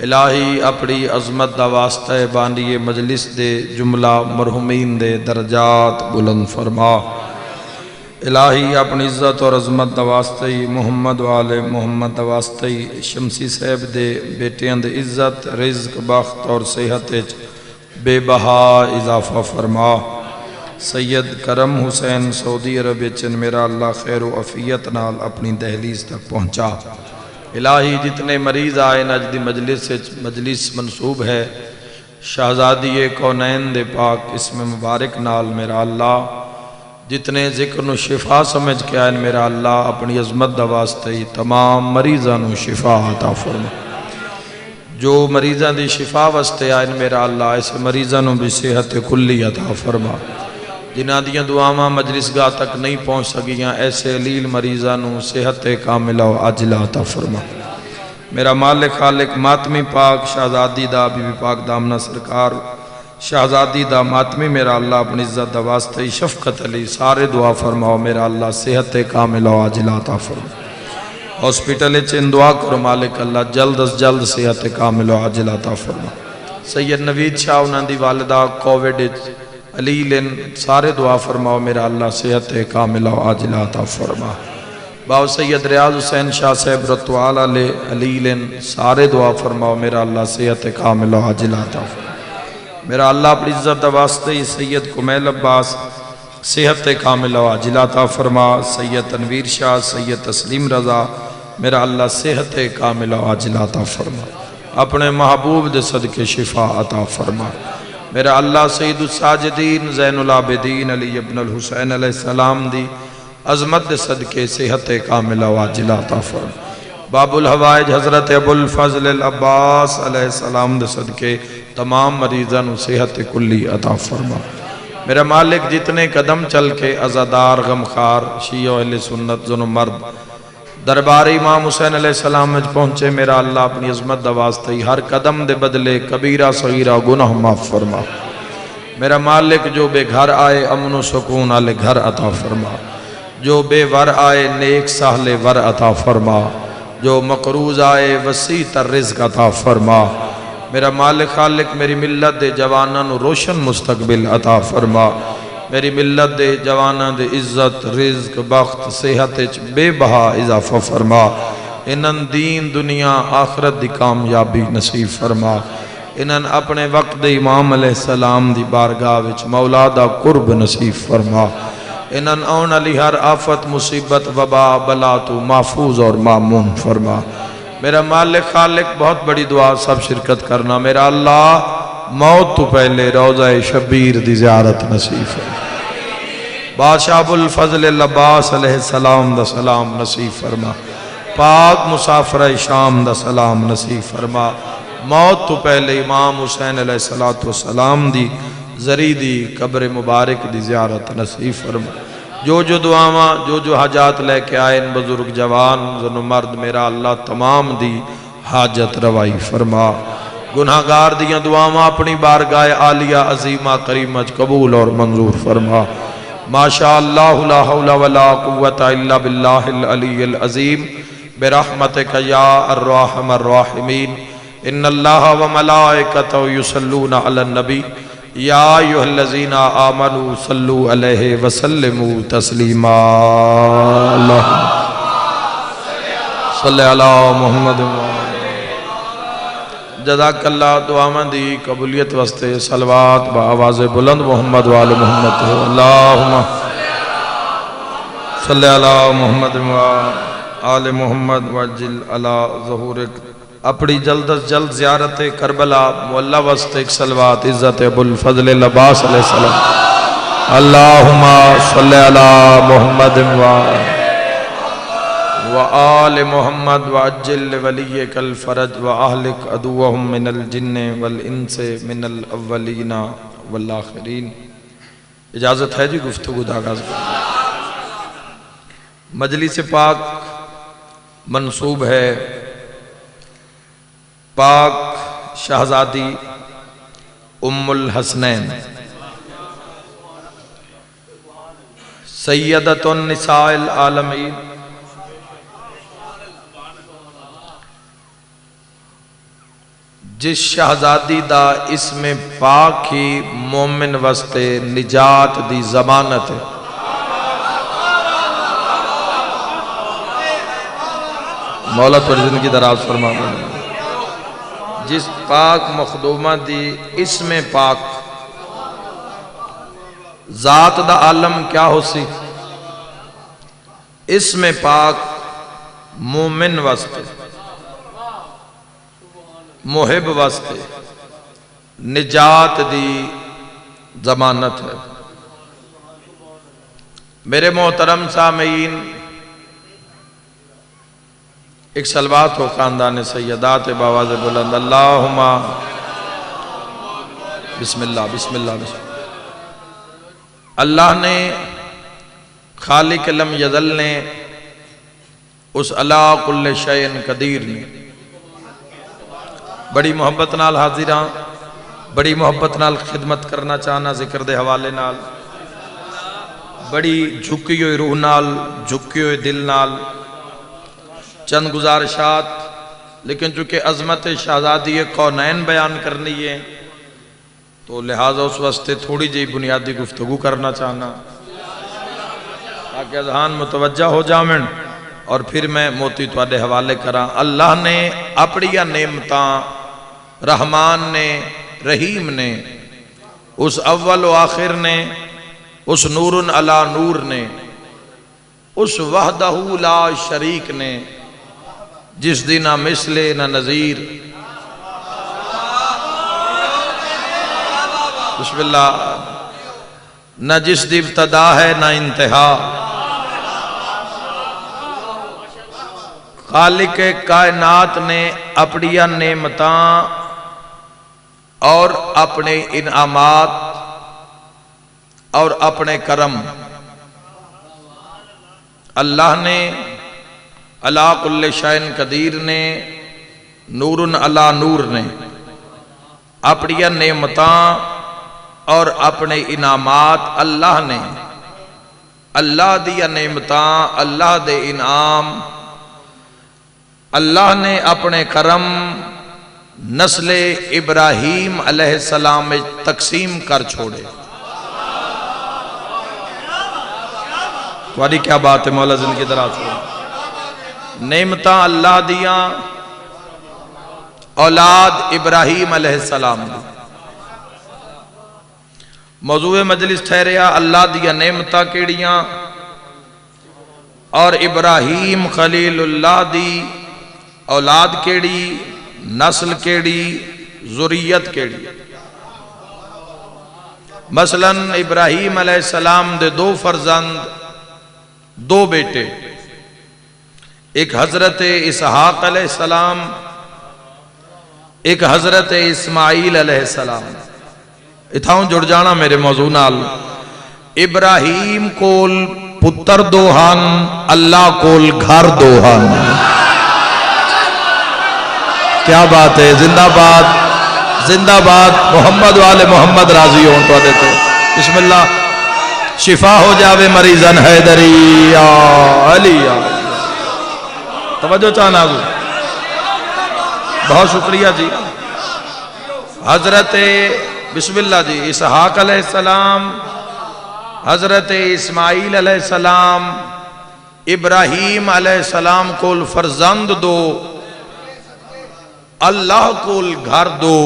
الہی اپنی عظمت دا واسطہ بانی مجلس دے جملہ مرحومین دے درجات بلند فرما۔ الہی اپنی عزت اور عظمت دا واسطہ محمد والے محمد دا واسطہ شمسی صاحب دے بیٹیاں دے عزت رزق بخت اور صحت بے بہا اضافہ فرما۔ سید کرم حسین سعودی عرب چن میرا اللہ خیر و عافیت نال اپنی دہلیز تک پہنچا۔ الہی جتنے مریض آئے نجدی مجلس منصوب ہے شہزادی کونین دے پاک اسم مبارک نال میرا اللہ جتنے ذکر و شفا سمجھ کے آئین میرا اللہ اپنی عظمت دا واسطہ تمام مریضاں نو شفا عطا فرما۔ جو مریضاں دی شفا واسطے آئین میرا اللہ اس مریضاں نو بھی صحت کلی عطا فرما۔ جنہاں دیاں دعاواں مجلس گاہ تک نہیں پہنچ سکیاں ایسے علیل مریضاں نو صحت کاملہ و عاجلہ عطا فرما۔ میرا مالک خالق ماتمی پاک شہزادی دا بی بی پاک دامنہ سرکار شہزادی دا ماتمی میرا اللہ اپنی عزت دا واسطہ شفقت علی سارے دعا فرماؤ میرا اللہ صحت کاملہ و عاجلہ عطا فرما۔ ہاسپٹل چن دعا کرو مالک اللہ جلد از جلد صحت کاملہ و عاجلہ عطا فرما۔ سید نوید شاہ انہاں دی والدہ کووڈ علیلن سارے دعا فرماؤ میرا اللہ صحت کاملہ و عاجلہ عطا فرما۔ باو سید ریاض حسین شاہ صاحب رتوال علیلن سارے دعا فرماؤ میرا اللہ صحت کاملہ و عاجلہ عطا فرما۔ میرا اللہ اپنی عزت دا واسطے سید کمیل عباس صحت کاملہ و عاجلہ عطا فرما۔ سید تنویر شاہ سید تسلیم رضا میرا اللہ صحت کاملہ و عاجلہ عطا فرما۔ اپنے محبوب دے صدقے شفا عطا فرما۔ میرا اللہ سید الساجدین زین العابدین علی ابن الحسین علیہ السلام دی عظمت دے صدقے صحت کاملہ و عاجلہ عطا فرما۔ باب الحوائج حضرت ابو الفضل العباس علیہ السلام دے صدقے تمام مریضاں نو صحت کلی عطا فرما۔ میرا مالک جتنے قدم چل کے عزادار غمخار شیعہ اہل سنت زن و مرد دربار امام حسین علیہ السلام میں پہنچے میرا اللہ اپنی عظمت دا واسطہ ہر قدم دے بدلے کبیرہ صغیرہ گناہ معاف فرما۔ میرا مالک جو بے گھر آئے امن و سکون آلے گھر عطا فرما۔ جو بے ور آئے نیک سہل ور عطا فرما۔ جو مقروض آئے وسیع تر رزق عطا فرما۔ میرا مالک خالق میری ملت دے جوانان روشن مستقبل عطا فرما۔ میری ملت دے جوانان دے عزت رزق بخت صحت بے بہا اضافہ فرما۔ انہاں دین دنیا آخرت دی کامیابی نصیب فرما۔ انہاں اپنے وقت دے امام علیہ السلام دی بارگاہ وچ مولا دا قرب نصیب فرما۔ انہاں آن علی ہر آفت مصیبت وبا بلا تو محفوظ اور مامون فرما۔ میرا مالک خالق بہت بڑی دعا سب شرکت کرنا میرا اللہ موت تو پہلے روضہ شبیر دی زیارت نصیب فرما۔ بادشاہ ابو الفضل العباس علیہ السلام دا سلام نصیب فرما۔ پاک مسافر شام دا سلام نصیب فرما۔ موت تو پہلے امام حسین علیہ السلام دی زری دی قبر مبارک دی زیارت نصیب فرما۔ جو دعاواں جو حاجات لے کے آئے ان بزرگ جوان زن و مرد میرا اللہ تمام دی حاجت روائی فرما۔ گناہگار دیاں دعاواں اپنی بارگاہ عالیہ عظیمہ کریمت قبول اور منظور فرما۔ ماشاءاللہ لا حول ولا قوت الا باللہ العلی العظیم برحمتک یا الرحم الراحمین۔ ان اللہ و ملائکتہ یصلون علی النبی یا ایھا الذین آمنوا صلوا علیہ وسلموا تسلیما۔ صلی علی محمد جزاک اللہ۔ دعاواں دی قبولیت واسطے صلوات بآواز بلند محمد وآل محمد اللہم صلی علی محمد وآل محمد وجل علی ظہورک۔ اپنی جلد از جلد زیارت کربلا مولا واسطے ایک صلوات عزت ابو الفضل العباس علیہ السلام۔ اللہم صلی علی محمد وآل محمد وعجل ولیک الفرج وآہلک عدوہم من الجن والانس من الاولین والآخرین۔ اجازت ہے جی گفتگو دا آغاز مجلس پاک منصوب ہے پاک شہزادی ام الحسنین سیدۃ النساء العالمین جس شہزادی دا اسم پاک ہی مومن واسطے نجات دی ضمانت ہے۔ مولا تھوڑی زندگی دراز فرما دے۔ جس پاک مخدومہ دی اسم پاک ذات دا عالم کیا ہو سی، اسم پاک مومن واسطے محب واسطے نجات دی ضمانت ہے۔ میرے محترم سامعین، ایک صلوات ہو خاندان سیدات بآواز بلند، اللہم بسم اللہ بسم اللہ بسم اللہ۔ اللہ نے خالق لم یزل نے اس علا کل شیء قدیر نے بڑی محبت نال حاضراں، بڑی محبت نال خدمت کرنا چاہنا ذکر دے حوالے نال، بڑی جھکی ہوئی روح نال، جھکی ہوئی دل نال چند گزارشات، لیکن چونکہ عظمت شہزادی کونین بیان کرنی ہے تو لہٰذا اس واسطے تھوڑی جی بنیادی گفتگو کرنا چاہنا تاکہ اذہان متوجہ ہو جامن، اور پھر میں موتی تواڈے حوالے کراں۔ اللہ نے اپنی نعمتاں، رحمان نے، رحیم نے، اس اول و آخر نے، اس نور علی نور نے، اس وحدہ لا شریک نے، جس دی نہ مثل نہ نظیر، بسم اللہ، نہ جس دی ابتدا ہے نہ انتہا، خالق کائنات نے اپنی نعمتاں اور اپنے انعامات اور اپنے کرم اللہ نے علا کل شیء قدیر نے نور علی نور نے اپنی نعمتاں اور اپنے انعامات اللہ نے، اللہ دیا نعمتاں، اللہ دے انعام، اللہ نے اپنے کرم نسل ابراہیم علیہ السلام میں تقسیم کر چھوڑے۔ تمہاری کیا بات ہے مولا زندگی دراز ہو۔ نعمتاں اللہ دیاں اولاد ابراہیم علیہ السلام دی۔ موضوع مجلس ٹھہریا اللہ دیا نعمتاں کیڑیاں اور ابراہیم خلیل اللہ دی اولاد کیڑی، نسل کیڑی، ذریت کیڑی۔ مثلا ابراہیم علیہ السلام دے دو فرزند، دو بیٹے، ایک حضرت اسحاق علیہ السلام، ایک حضرت اسماعیل علیہ السلام۔ اتھاؤں جڑ جانا میرے موضوع نال۔ ابراہیم کول پتر دو ہن، اللہ کول گھر دو ہن۔ کیا بات ہے، زندہ باد زندہ باد، محمد والے محمد راضی ہوں تو دیتے۔ بسم اللہ، شفا ہو جاوے مریضن حیدری یا علی یا توجہ چاہنا ہوں، بہت شکریہ جی۔ حضرت بسم اللہ جی اسحاق علیہ السلام، حضرت اسماعیل علیہ السلام، ابراہیم علیہ السلام کول فرزند دو، اللہ کول گھر دو۔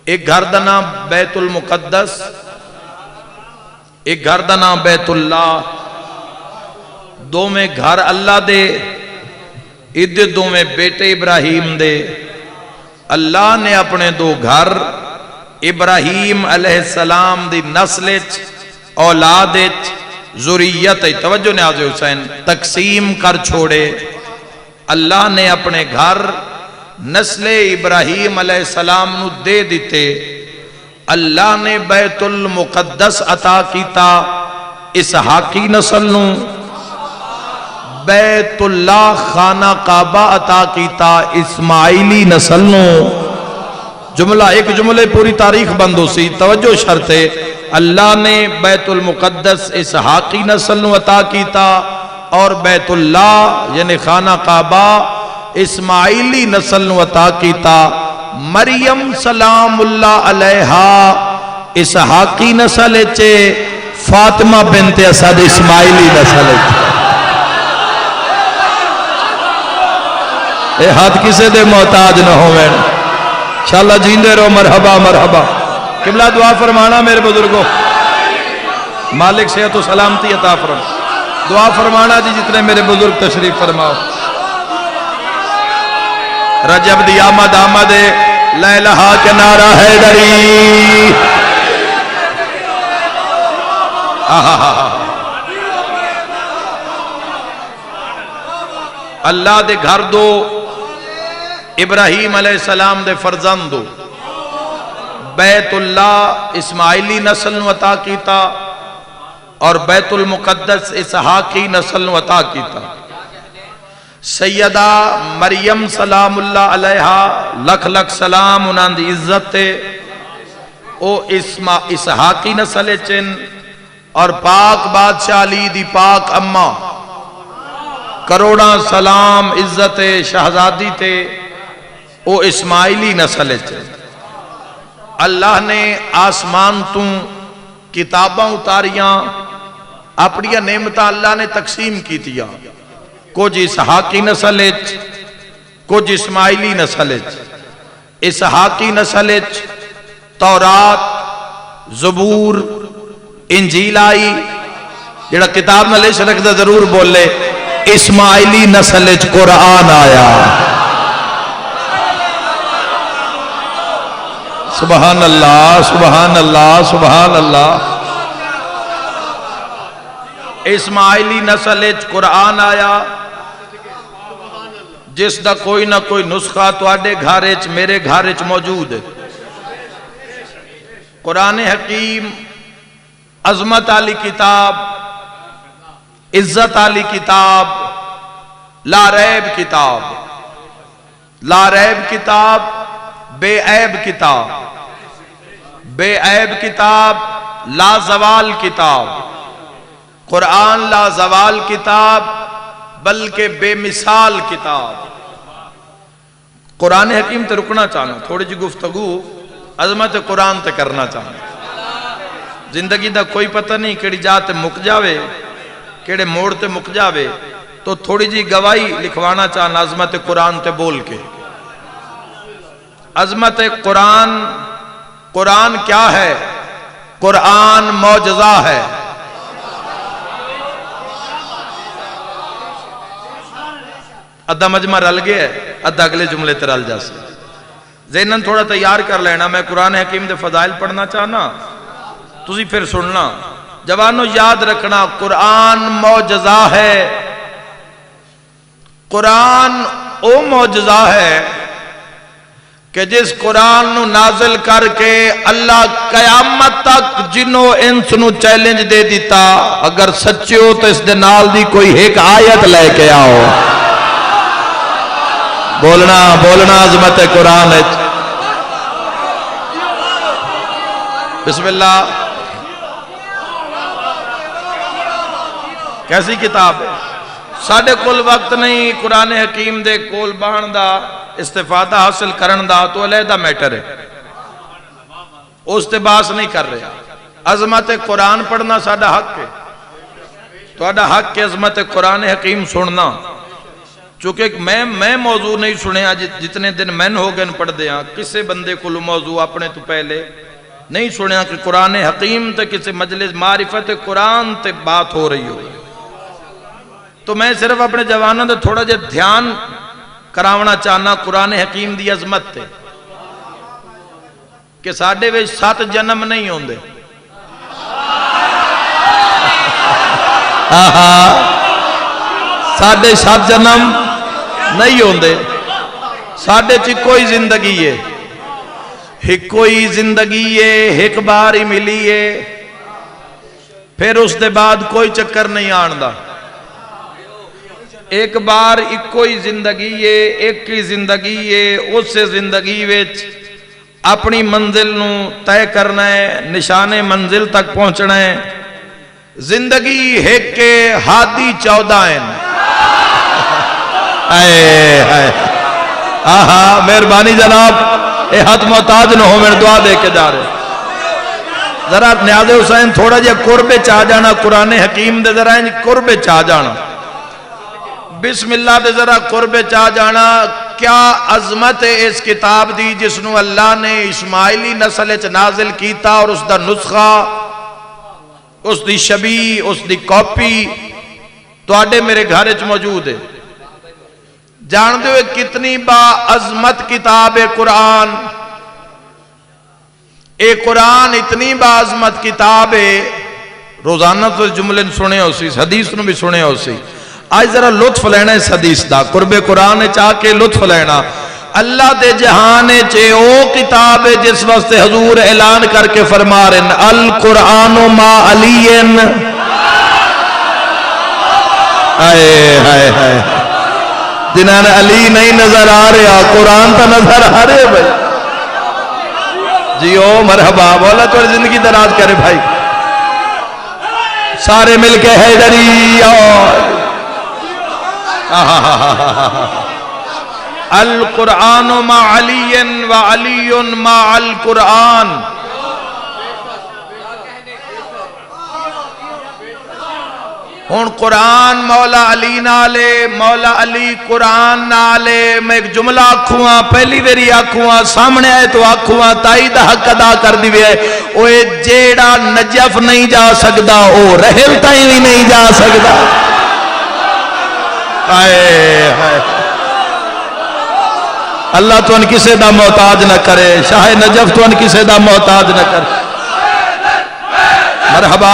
ایک گھر دا نام بیت المقدس، ایک گھر دا نام بیت اللہ۔ دو میں گھر اللہ دے، ادھر دو میں بیٹے ابراہیم دے۔ اللہ نے اپنے دو گھر ابراہیم علیہ السلام دی نسلچ، اولادچ، ذریت، توجہ نیاز حسین، تقسیم کر چھوڑے۔ اللہ نے اپنے گھر نسل ابراہیم علیہ السلام نو دے دیتے۔ اللہ نے بیت المقدس عطا کیتا اسحاقی نسل نو، بیت اللہ خانہ کعبہ عطا کیتا اسماعیلی نسل نو۔ جملہ ایک جملے پوری تاریخ بند ہو سی، توجہ شرط ہے۔ اللہ نے بیت المقدس اسحاقی نسل نو عطا کیتا اور بیت اللہ یعنی خانہ کعبہ اسماعیلی نسل نو عطا کیتا، مریم سلام اللہ علیہا اسحاقی نسل چے، فاطمہ بنت اسد اسماعیلی نسل چے۔ اے ہاتھ کسے دے محتاج نہ ہوئے، انشاءاللہ جیندے رہو، مرحبا مرحبا۔ قبلہ دعا فرمانا میرے بزرگوں، مالک صحت و سلامتی عطا فرما، دعا فرمانا جی جتنے میرے بزرگ تشریف فرماؤ۔ رجب دی آمد آمد لیلہا کے نعرہ حیدری، اللہ دے گھر دو، ابراہیم علیہ السلام دے فرزند دو، بیت اللہ اسماعیلی نسل نو عطا کیتا اور بیت المقدس اسحاقی نسل نو عطا کیتا۔ سیدہ مریم سلام اللہ علیہا لکھ لکھ سلام انہاں دی عزت تے، او اسحاقی نسل چن، اور پاک بادشاہ علی دی پاک اماں کروڑاں سلام عزت شہزادی تے، او اسماعیلی نسل چن۔ اللہ نے آسمان تو کتاباں اتاریاں، اپنی نعمتاں اللہ نے تقسیم کی تیا، کچھ اسحاقی نسل چ، کچھ اسماعیلی نسل چ۔ اسحاقی نسل چ تورات، زبور، انجیل آئی، جڑا کتاب نہ لے شرکدہ ضرور بولے، اسماعیلی نسل چ قرآن آیا۔ سبحان اللہ سبحان اللہ سبحان اللہ۔ اسماعیلی نسل چ قرآن آیا، جس دا کوئی نہ کوئی نسخہ تواڈے گھر چ میرے گھر چ موجود ہے۔ قرآن حکیم عظمت علی کتاب، عزت علی کتاب، لا ریب کتاب، لا ریب کتاب، بے عیب کتاب، بے عیب کتاب، لا زوال کتاب۔ قرآن لا زوال کتاب بلکہ بے مثال کتاب۔ قرآن حکیم تے رکنا چاہنا، تھوڑی جی گفتگو عظمت قرآن تے کرنا چاہنا۔ زندگی دا کوئی پتہ نہیں کیڑی جات مک جاوے، کیڑے موڑ تے مک جاوے، تو تھوڑی جی گواہی لکھوانا چاہنا عظمت قرآن تے بول کے۔ عظمت قرآن، قرآن کیا ہے؟ قرآن معجزہ ہے۔ ادھا مجمع رل گیا ہے، ادھا اگلے جملے تے رل جاسے۔ ذہناً تھوڑا تیار کر لینا، میں قرآن حکیم دے فضائل پڑھنا چاہنا، تسی پھر سننا۔ جوانوں یاد رکھنا، قرآن معجزہ ہے۔ قرآن او معجزہ ہے کہ جس قرآن نو نازل کر کے اللہ قیامت تک جنوں انس نو چیلنج دے دیتا، اگر سچے ہو تو اس دے نال دی کوئی ایک آیت لے کے آؤ۔ بولنا بولنا عظمت قرآن ہے۔ بسم اللہ۔ کیسی کتاب ہے؟ ساڑھے کل وقت نہیں قرآن حکیم دے کول بہن دا استفادہ حاصل کرن دا، تو علیحدہ میٹر ہے، اس تے باس نہیں کر رہے۔ عظمت قرآن پڑھنا ساڑھا حق ہے، تو آڑھا حق ہے عظمت قرآن حکیم سننا۔ چونکہ میں موضوع نہیں سنے، جتنے دن میں ہو گئے پڑھ دیا، کسے بندے کو موضوع اپنے تو پہلے نہیں سنیا کہ قرآن حکیم تے کسے مجلس معرفت قرآن تے بات ہو رہی ہو۔ تو میں صرف اپنے جوانوں دے تھوڑا جے دھیان کراونا چاہنا قرآن حکیم دی عظمت تے، کہ ساڑھے وے 7 جنم نہیں ہوندے۔ ساڑھے 7 جنم نہیں ہوندے، ساڑھے چی کوئی زندگی ہے، ایک کوئی زندگی ہے، ایک بار ہی ملی ہے، پھر اس دے بعد کوئی چکر نہیں آندا۔ ایک بار ایک کوئی زندگی ہے، ایک کی زندگی ہے، اس سے زندگی ویچ اپنی منزل نو طے کرنا ہے، نشان منزل تک پہنچنا ہے۔ زندگی ایک کے ہادی 14 ہیں، آہا مہربانی جناب، اے ہاتھ محتاج نہ ہو، میں دعا دے کے جا رہے ذرا نیاز حسین تھوڑا جا قرب چاہ جانا، قرآن حکیم دے ذرا قرب چاہ جانا، بسم اللہ دے ذرا قرب چاہ جانا۔ کیا عظمت ہے اس کتاب دی جس نو اللہ نے اسماعیلی نسل اچ نازل کیتا، اور اس دا نسخہ، اس دی شبیہ، اس دی کاپی تواڈے میرے گھر اچ موجود ہے۔ جان دے ہوئے کتنی با عظمت کتاب قرآن، اے قرآن اتنی با عظمت کتاب ہے، روزانہ تو جملے سنے ہو سی، حدیث نو بھی سنے ہو سی، آج ذرا لطف لینا اس حدیث دا، قرب قرآن چاہ کے لطف لینا۔ اللہ دے جہان چے او کتاب ہے جس واسطے حضور اعلان کر کے فرما رہے ہیں القرآن ما علین، آئے ہائے ہائے، جنہاں نے علی نہیں نظر آ رہا، قرآن تا نظر آ رہے بھائی جی۔ او مرحبا، مولا تو زندگی دراز کرے بھائی، سارے مل کے حیدری القرآن ما علی و علی ما القرآن۔ ہون قرآن مولا علی نالے، مولا علی قرآن نالے۔ میں ایک جملہ آکھواں، پہلی ویری آکھواں، سامنے آئے تو آکھواں، تائی دا حق ادا کر دیوے، اوے جیڑا نجف نہیں جا سکدا، او رحل تائی بھی نہیں جا سکدا۔ اللہ تو ان کسے دا محتاج نہ کرے، شاہ نجف تو ان کسے دا محتاج نہ کرے۔ مرحبا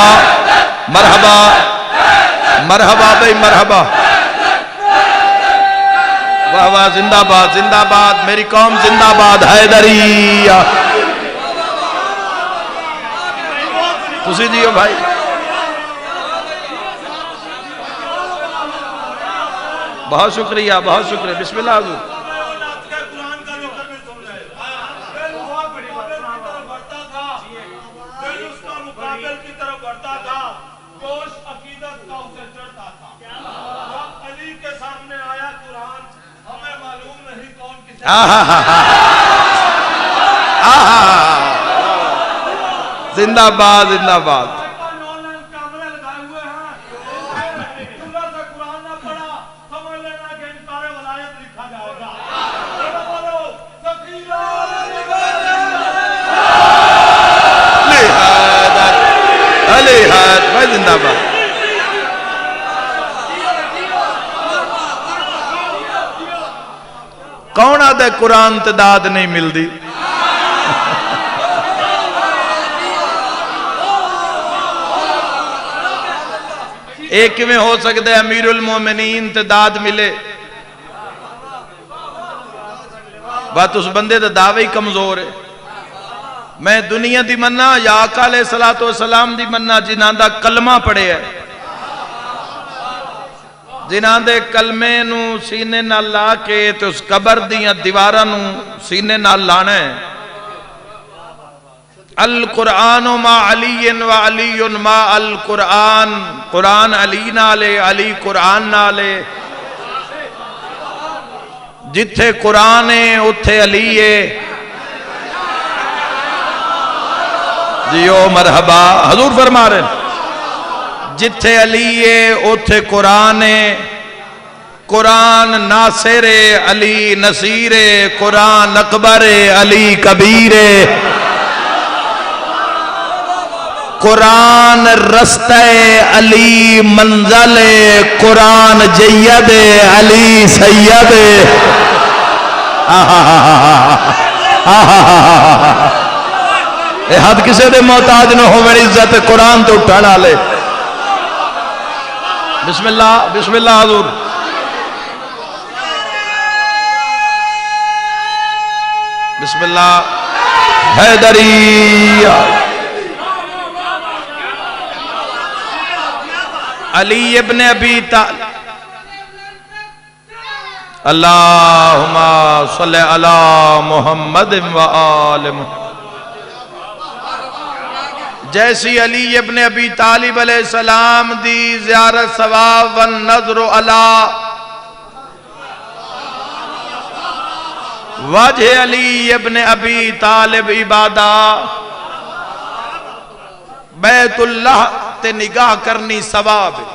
مرحبا مرحبا بھائی مرحبا، واہ واہ، زندہ باد زندہ باد، میری قوم زندہ باد، حیدری تسی جیو بھائی۔ بہت شکریہ بہت شکریہ، بسم اللہ حضور۔ زندہ باد زندہ باد۔ بھائی زندہ باد۔ کون آدھے قرآن تعداد نہیں ملدی؟ ایک میں ہو سکتا ہے امیر المومنین تعداد ملے، بات اس بندے دا دعوی کمزور ہے۔ میں دنیا دی مننا یا آقا علیہ السلام دی مننا جنہاں دا کلمہ پڑھے ہے، جنہاں دے کلمے نو سینے نہ لا کے تو اس قبر دیاں دیواراں نو سینے نہ لانا ہے۔ القرآن ما علی و علی ما القرآن، قرآن علی نالے علی قرآن نالے، جتھے قرآن ہے اتھے علی ہے جیو مرحبا۔ حضور فرما رہے ہیں جتھے علی ہے اتھے قرآن ہے، قرآن ناصر علی نصیر، قرآن اکبر علی کبیر، قرآن رستہ علی منزل، قرآن جید علی سید۔ اے حد کسے دے محتاج نہ ہو، میری عزت قرآن تو اٹھانا لے۔ بسم اللہ بسم اللہ حضور۔ بسم اللہ حیدری علی ابن ابی طالب، اللہم صلی علی محمد و آل محمد۔ جیسی علی ابن ابی طالب علیہ السلام دی زیارت ثواب والنظر علی وجہ علی ابن ابی طالب عبادہ بیت اللہ تے نگاہ کرنی ثواب ہے.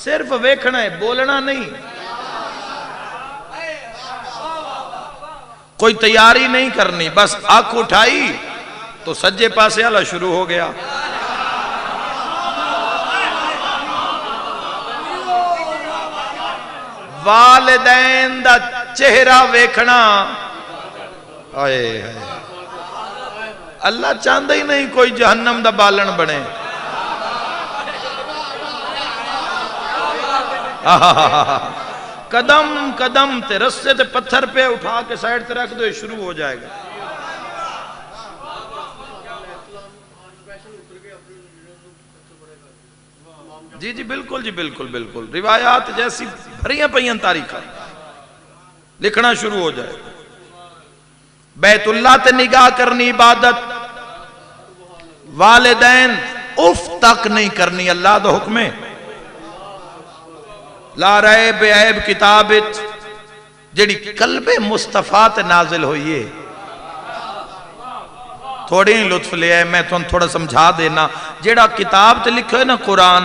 صرف ویکھنا ہے، بولنا نہیں. کوئی تیاری نہیں کرنی، بس آنکھ اٹھائی تو سجے پاسے اللہ شروع ہو گیا. والدین دا چہرہ ویکھنا، اللہ چاہتا ہی نہیں کوئی جہنم دا بالن بنے. قدم قدم تے رسے تے پتھر پہ اٹھا کے سائیڈ تے رکھ دو، یہ شروع ہو جائے گا. جی جی بالکل، جی بالکل بالکل. روایات جیسی بھریاں پئیاں تاریخ لکھنا شروع ہو جائے گا. بیت اللہ تے نگاہ کرنی عبادت. والدین اف تک نہیں کرنی، اللہ دا حکم ہے. لا ریب عیب کتاب جڑی قلب مصطفیٰ تے نازل ہوئی ہے. تھوڑی ہی لطف لے آئے، میں تھوڑا سمجھا دینا. جڑا کتاب تے لکھو ہے نا قرآن،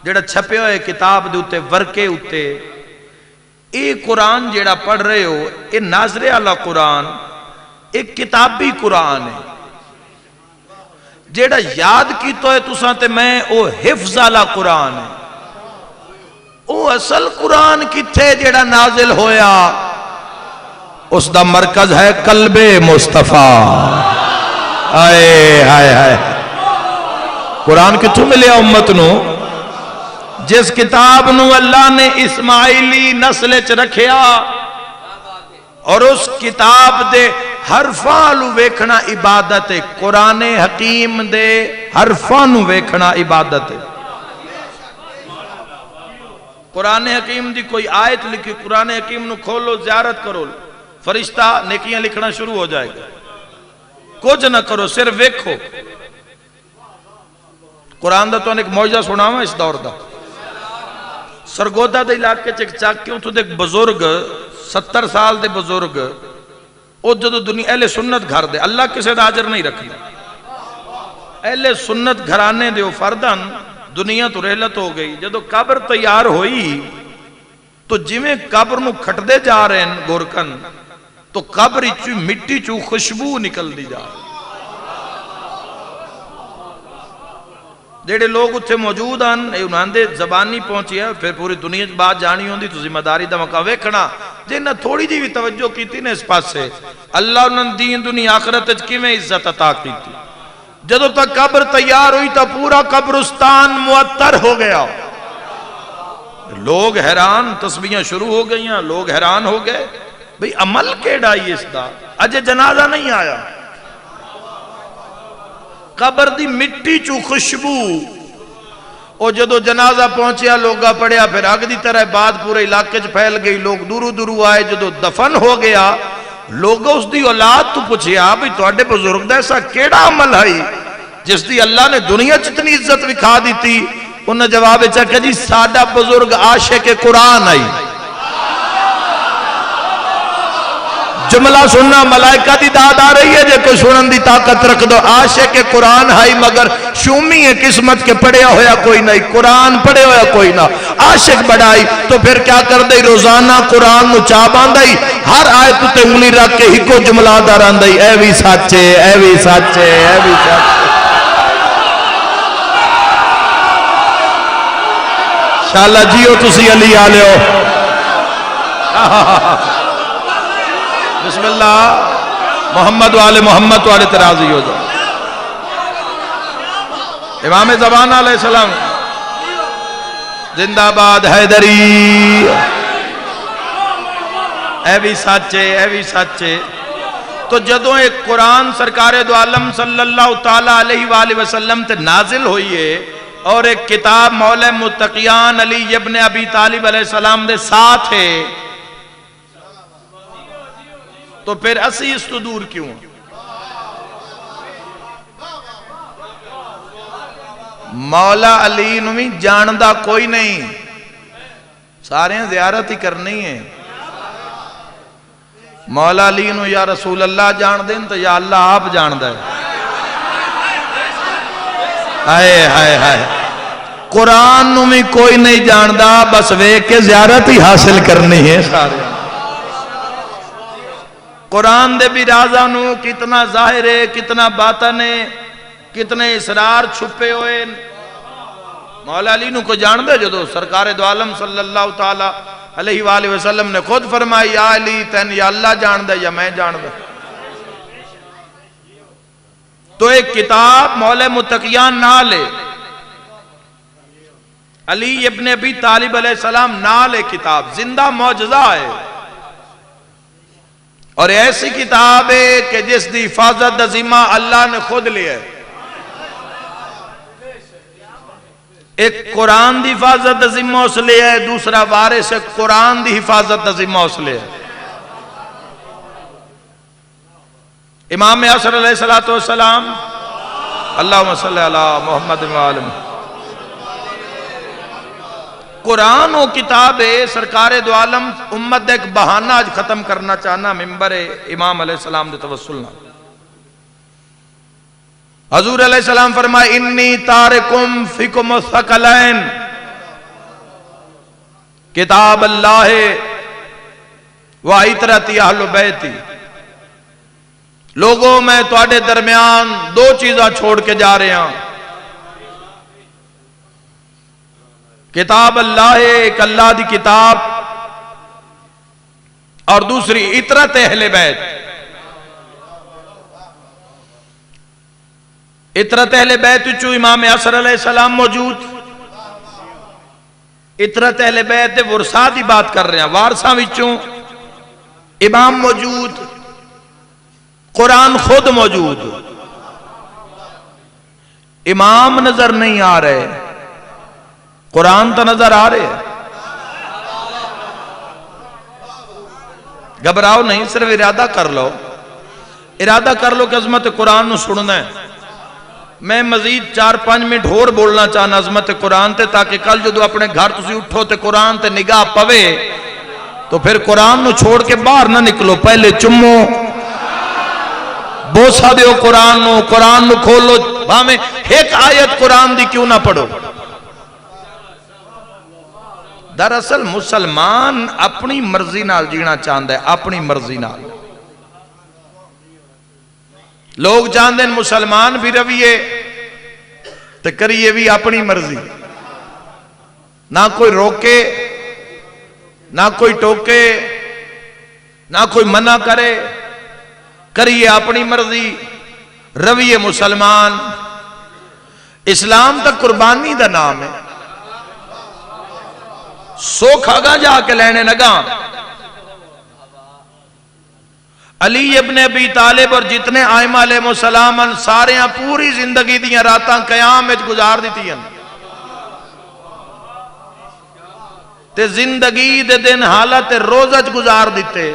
جڑا چھپے ہوئے کتاب دے اتے ورکے اتے، اے قرآن جڑا پڑھ رہے ہو، اے ناظرے والا قرآن، ایک کتابی قرآن ہے. جڑا یاد کیتا ہے تساں تے میں، او حفظ والا قرآن ہے. او اصل قرآن کتھے جڑا نازل ہویا؟ اس دا مرکز ہے قلب مصطفیٰ. آئے ہائے ہائے. قرآن کتھوں ملیا امت نو؟ جس کتاب نو اللہ نے اسماعیلی نسل چ رکھیا، اور اس کتاب دے حرفاں نو ویکھنا عبادت ہے. قرآن حکیم دے حرفاں نو ویکھنا عبادت ہے. قرآن حکیم دی کوئی آیت لکھی، قرآن حکیم نو کھولو، زیارت کرو، فرشتہ نیکیاں لکھنا شروع ہو جائے گا. کچھ نہ کرو، صرف ویکھو. قرآن دا تو ایک معجزہ سناواں اس دور دا. سرگودا دے علاقے چ چک کے اتھوں دے بزرگ 70 سال دے بزرگ، او جدو دنیا اہل سنت گھر دے، اللہ کسے دا اجر نہیں رکھدا، اہل سنت گھرانے دے فردن دنیا تو رحلت ہو گئی. جدو قبر تیار ہوئی تو جویں قبر نو کھٹدے جا رہے ہیں گورکن، تو قبر چو مٹی چو خوشبو نکل دی جا رہی. جیڑے لوگ اتھے موجود ہیں، انہاں دے زبانی پہنچی ہے، پھر پوری دنیا بات جانی ہوندی تو ذمہ داری دا موقع ویکھنا. جنہ تھوڑی جی بھی توجہ کیتی نے اس پاس سے، اللہ انہاں دین دنیا آخرت کی میں عزت عطا کیتی. جدو تک قبر تیار ہوئی تا پورا قبرستان معطر ہو گیا. لوگ حیران، تسبیحاں شروع ہو گئیاں، لوگ حیران ہو گئے بھئی عمل کیڑا ہی اس دا، اجے جنازہ نہیں آیا. قبر دی مٹی چو خوشبو. او جدو جنازہ پہنچیا، لوگا پڑیا، پھر آگ دی طرح بات پورے علاقے چ پھیل گئی، لوگ دورو دورو آئے. جدو دفن ہو گیا، لوگ اس دی اولاد تو پوچھیا بھی تواڈے بزرگ دا ایسا کیڑا عمل ہے جس دی اللہ نے دنیا جتنی عزت وکھا دی تھی؟ انہیں جواب چاہا جی ساڈا بزرگ عاشق قرآن آئی. جملہ سننا، ملائکہ دی داد آ رہی ہے، جے کوئی سنن دی طاقت رکھ دو. عاشق قرآن ہے مگر شومی ہے قسمت کے پڑھیا ہویا کوئی نہیں، قرآن پڑھے ہویا کوئی نہ. عاشق بڑھائی تو پھر کیا کر دئی؟ روزانہ قرآن نو چاہ باندھائی، ہر آیت تے انگلی رکھ کے ہی کو جملہ داران دئی، اے وی سچے، اے وی سچے، اے وی سچے. انشاءاللہ جیو تسی علی آلے ہو. بسم اللہ. محمد والے محمد والے تراضی ہو جائے. امام زبان علیہ السلام زندہ باد حیدری. اے بھی سچے، اے بھی سچے. تو جدوں ایک قرآن سرکار دو عالم صلی اللہ تعالیٰ علیہ وآلہ وسلم تے نازل ہوئی ہے، اور ایک کتاب مولا متقیان علی ابن ابی طالب علیہ السلام دے ساتھ ہے، تو پھر اسی اس تو دور کیوں؟ مولا علی نوی جاندہ کوئی نہیں، سارے زیارت ہی کرنی ہے. مولا علی نو یا رسول اللہ جان دین تو یا اللہ آپ جان دے ہائے ہائے ہائے قرآن نو بھی کوئی نہیں جاندا بس ویکھ کے زیارت ہی حاصل کرنی ہے سارے قرآن دے بھی رازاں نو کتنا ظاہر ہے کتنا باطن ہے کتنے اسرار چھپے ہوئے مولا علی نو کو جان دے جدو سرکار دو عالم صلی اللہ تعالی علیہ وآلہ وسلم نے خود فرمائی یا علی تین یا اللہ جان دے یا میں جان دے تو ایک کتاب مولا متقیان نہ لے علی ابن ابی طالب علیہ السلام نہ لے کتاب زندہ معجزہ ہے اور ایسی کتاب ہے کہ جس دی حفاظت دا ذمہ اللہ نے خود لیا ہے ایک قرآن دی حفاظت دا ذمہ اس لیا ہے دوسرا وارث قرآن دی حفاظت دا ذمہ اس لیا ہے امام عصر علیہ السلام اللہم صلی علی محمد وآلہ قرآن و کتاب سرکار دو عالم امت ایک بہانہ آج ختم کرنا چاہنا ممبر امام علیہ السلام دے توسلنا حضور علیہ السلام فرمائے انی تارکم فکم الثقلین کتاب اللہ و عطرتی اہل بیتی لوگوں میں تواڈے درمیان دو چیزاں چھوڑ کے جا رہے ہیں کتاب اللہ ایک اللہ دی کتاب اور دوسری عطرت اہل بیت عطرت اہل بیت وچوں امام عصر علیہ السلام موجود عطرت اہل بیت ورثہ دی بات کر رہے ہیں وارثاں وچوں امام موجود قرآن خود موجود امام نظر نہیں آ رہے قرآن تو نظر آ رہے گھبراؤ نہیں صرف ارادہ کر لو کہ عظمت قرآن نو سننا ہے میں مزید 4-5 منٹ اور بولنا چاہنا عظمت قرآن تے تاکہ کل جدو اپنے گھر تسی اٹھو تے قرآن تے نگاہ پوے تو پھر قرآن نو چھوڑ کے باہر نہ نکلو پہلے چمو بوسا دیو قرآن نو کھولو بھامیں ایک آیت قرآن دی کیوں نہ پڑھو دراصل مسلمان اپنی مرضی نال جینا چاہتا ہے اپنی مرضی نال لوگ چاہتے ہیں مسلمان بھی رویے تو کریے بھی اپنی مرضی نہ کوئی روکے نہ کوئی ٹوکے نہ کوئی منع کرے کریے اپنی مرضی رویے مسلمان اسلام تک قربانی دا نام ہے سوکھ آگا جا کے لینے نگا علی ابن ابی طالب اور جتنے آئمہ علیہ السلام سارے پوری زندگی دیاں راتاں قیام وچ گزار دیتی ہیں تے زندگی دے دن حالت روزہ وچ گزار دیتے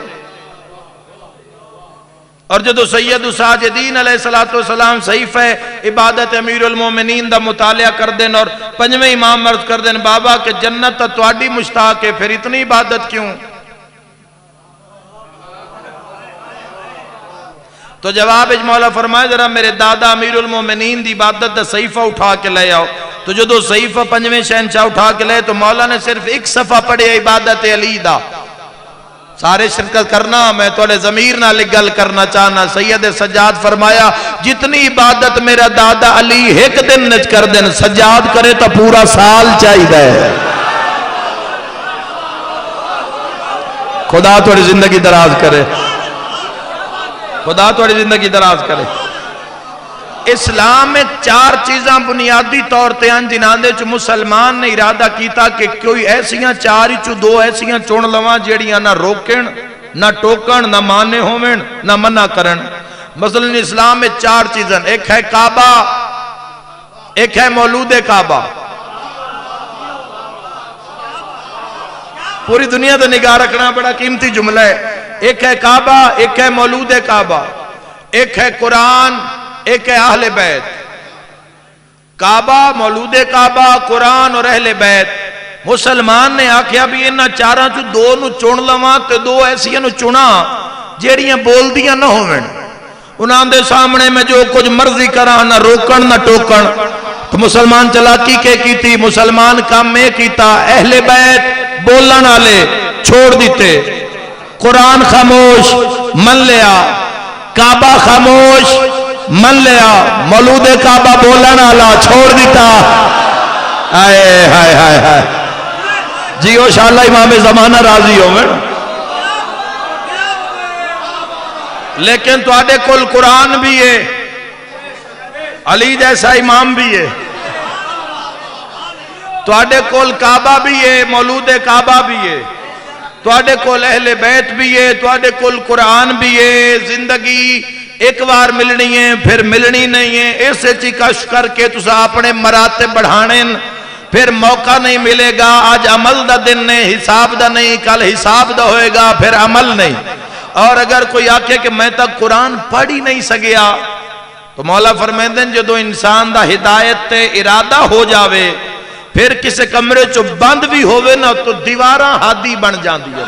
اور جدو سید الساجدین علیہ السلام صحیفہ عبادت امیر المومنین دا مطالعہ کر دین اور پنجویں امام مرض کر دین بابا کہ جنت تا تواڈی مشتاق ہے پھر اتنی عبادت کیوں تو جواب مولا فرمائے ذرا میرے دادا امیر المومنین دی عبادت دا صحیفہ اٹھا کے لے آؤ تو جدو صحیفہ پنجویں شہنشاہ اٹھا کے لے تو مولا نے صرف ایک صفحہ پڑھے عبادت علی دا سارے شرکت کرنا میں تولے ضمیر نہ لگل کرنا چاہنا سید سجاد فرمایا جتنی عبادت میرا دادا علی ایک دن نچ کر دن سجاد کرے تو پورا سال چاہی گئے خدا تھوڑی زندگی دراز کرے خدا تھوڑی زندگی دراز کرے اسلام میں 4 چیزاں بنیادی طور تے ہیں جنہاں دے چ مسلمان نے ارادہ کیتا کہ کوئی ایسیاں 4 چو 2 ایسیاں چون لواں جیڑیاں نہ روکن نہ ٹوکن نہ مانے ہومن نہ منع کرن مثلا اسلام میں 4 چیزیں ایک ہے کعبہ ایک ہے مولود کعبہ پوری دنیا تے نگاہ رکھنا بڑا قیمتی جملہ ہے ایک ہے کعبہ ایک ہے مولود کعبہ ایک ہے قرآن ایک ہے اہل بیت کعبہ مولود کعبہ قرآن اور اہل بیت مسلمان نے آکھیا بھی انہاں 4 چوں 2 نو چن لواں تے 2 ایسیاں نو چنا جیڑیاں بول دیاں نہ ہوئیں انہاں دے سامنے میں جو کچھ مرضی کرا نہ روکن نہ ٹوکن تو مسلمان چلاکی کے کیتی مسلمان کام میں کیتا اہل بیت بولن والے چھوڑ دیتے قرآن خاموش من لیا کعبہ خاموش من لیا مولود کعبہ بولن والا چھوڑ دیتا آئے ہائے ہائے ہائے جیو شاءاللہ امام زمانہ راضی ہو میں لیکن تو آدھے کل قرآن بھی ہے علی جیسا امام بھی ہے تو آدھے کل کعبہ بھی ہے مولود کعبہ بھی ہے تو آدھے کل اہل بیت بھی ہے تو آدھے کل قرآن بھی ہے زندگی ایک بار ملنی ہے پھر ملنی نہیں ہے ایسے چکش کر کے تو اپنے مراتب بڑھانے پھر موقع نہیں ملے گا آج عمل دا دن نہیں حساب دا نہیں کل حساب دا ہوئے گا پھر عمل نہیں اور اگر کوئی آکے کہ میں تک قرآن پڑھ ہی نہیں سکیا تو مولا فرمائیں جدو انسان دا ہدایت تے ارادہ ہو جاوے پھر کسے کمرے چو بند بھی ہوئے نا تو دیواراں ہادی بن جان دیا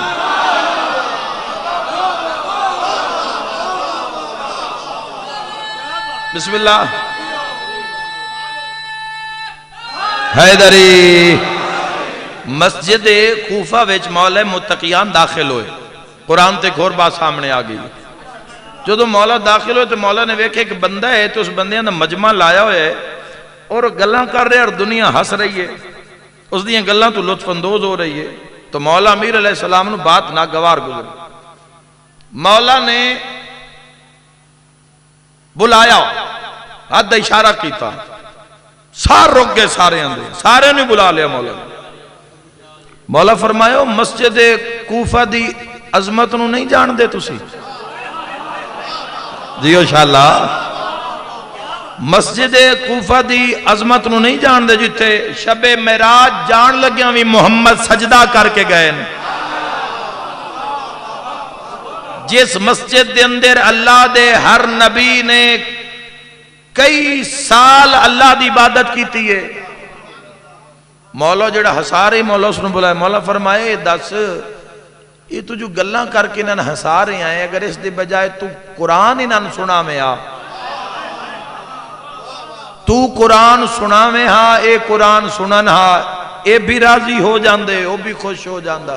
بسم اللہ حیدری مسجد کوفہ وچ مولا متقیان داخل ہوئے قرآن تے ایک اور بات سامنے آ گئی جو مولا داخل ہوئے تو مولا نے ویکھے کہ بندہ ہے تو اس بندے نے مجمع لایا ہوئے ہے اور گلاں کر رہے اور دنیا ہس رہی ہے اس دیاں گلاں تو لطف اندوز ہو رہی ہے تو مولا امیر علیہ السلام نے بات ناگوار گزر مولا نے بلایا ہاتھ اشارہ کیتا سار رک گئے سارے نے بلا لیا مولا مولا فرمایا مسجد کوفہ دی عظمت نو نہیں جان دے تسی جیو شاءاللہ مسجد کوفہ دی عظمت نو نہیں جان دے جتے شب معراج جان لگیاں بھی محمد سجدہ کر کے گئے جس مسجد دے اندر اللہ دے ہر نبی نے کئی سال اللہ دی عبادت کیتی ہے مولا جڑا ہسارے مولا اس نے بلائے مولا فرمائے دس یہ تو جو گلاں کر کے انہاں ہسا رہے ہیں اگر اس دے بجائے تو قرآن انہاں سنا میں آ تو قرآن سنا میں ہاں اے قرآن سنن ہاں اے بھی راضی ہو جاندے او بھی خوش ہو جاندہ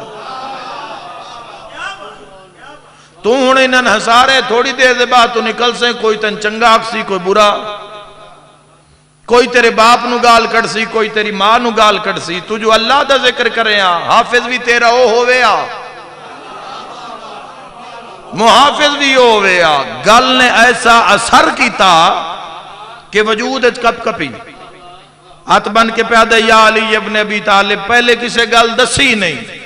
تو انہیں انہاں ہسارے تھوڑی دیر دے بعد تو نکل سے کوئی تن چنگا آکسی کوئی برا کوئی تیرے باپ نو گال کٹ سی کوئی تیری ماں نو گال کٹ سی تو جو اللہ دا ذکر کرے ہاں حافظ بھی تیرا او ہوئے ہاں محافظ بھی ہوئے ہاں گل نے ایسا اثر کیتا کہ وجود اچ کپ کپی ہاتھ بن کے پیادہ یا علی ابن ابی طالب پہلے کسے گل دسی نہیں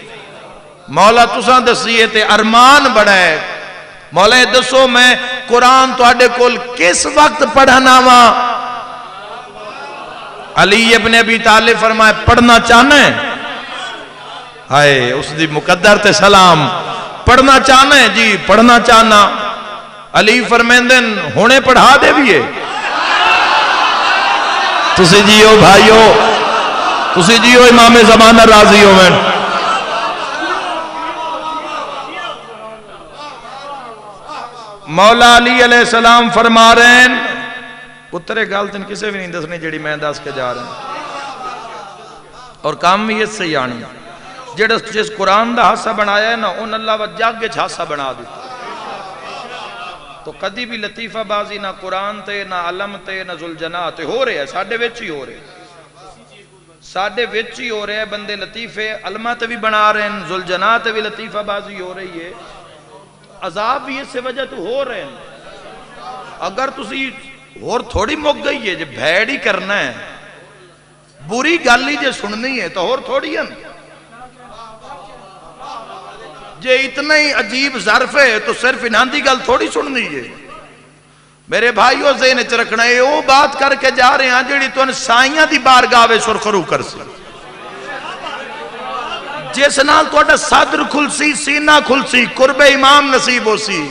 مولا تساں دسیے تے ارمان بڑا ہے مولا دسو میں قرآن تو آڈے کول کس وقت پڑھنا ماں علی ابن ابی طالب فرمائے پڑھنا چاہنا ہے ہائے اس دی مقدر تے سلام پڑھنا چاہنا ہے جی پڑھنا چاہنا علی فرمیندن ہونے پڑھا دے بھی ہے تسی جیو بھائیو تسی جیو امام زمانہ راضی ہو میں مولا علی علیہ السلام فرما رہے ہیں پترے گالتن کسے بھی نہیں دسنے جڑی میں دس کے جا رہے ہیں اور کام میں یہ سے آنی جس قرآن دا حصہ بنایا ہے نا ان اللہ وجہ کے حصہ بنا دیتا تو کدی بھی لطیفہ بازی نہ قرآن تے نہ علم تے نہ ذوالجناح تے ہو رہے ہیں ساڑھے وچ ہی ہو رہے ہیں بندے لطیفے علمہ تے بھی بنا رہے ہیں ذوالجناح تے بھی لطیفہ بازی ہو رہی ہے عذاب بھی اس سے وجہ تو ہو رہے ہیں اگر تسی اور تھوڑی مک گئی ہے جو بھیڑ ہی کرنا ہے بری گالی جو سننی ہے تو اور تھوڑی ہے جو اتنا ہی عجیب ظرف ہے تو صرف انہاندی گل تھوڑی سننی ہے میرے بھائیوں ذہن چ رکھنا ہے وہ بات کر کے جا رہے ہیں جڑی تو سائیاں دی بارگاہ وچ سرخرو کر سی جس نال تہاڈا صدر کھلسی سینہ کھلسی قرب امام نصیب ہو سی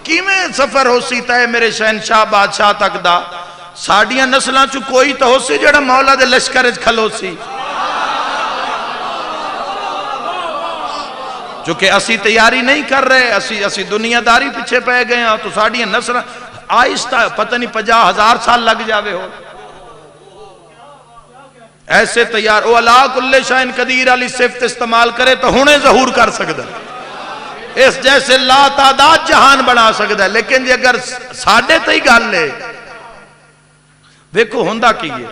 کیویں سفر ہو سی تے میرے شہنشاہ بادشاہ تک دا ساڈیاں نسلاں چ کوئی تو ہو سی جڑا مولا دے لشکر وچ کھلو سی چونکہ اسی تیاری نہیں کر رہے، اسی دنیا داری پیچھے پہ گئے ہیں، تو ساڑیاں نسل آہستہ پتہ نہیں 50,000 سال لگ جاوے ہو ایسے تیار. او اللہ کل شاہن قدیر علی صفت استعمال کرے تو ہونے ظہور کر سکتا ہے، اس جیسے لا تعداد جہان بنا سکتا ہے. لیکن جی اگر ساڑھے تے گل لے ویکھو ہوندہ کی ہے.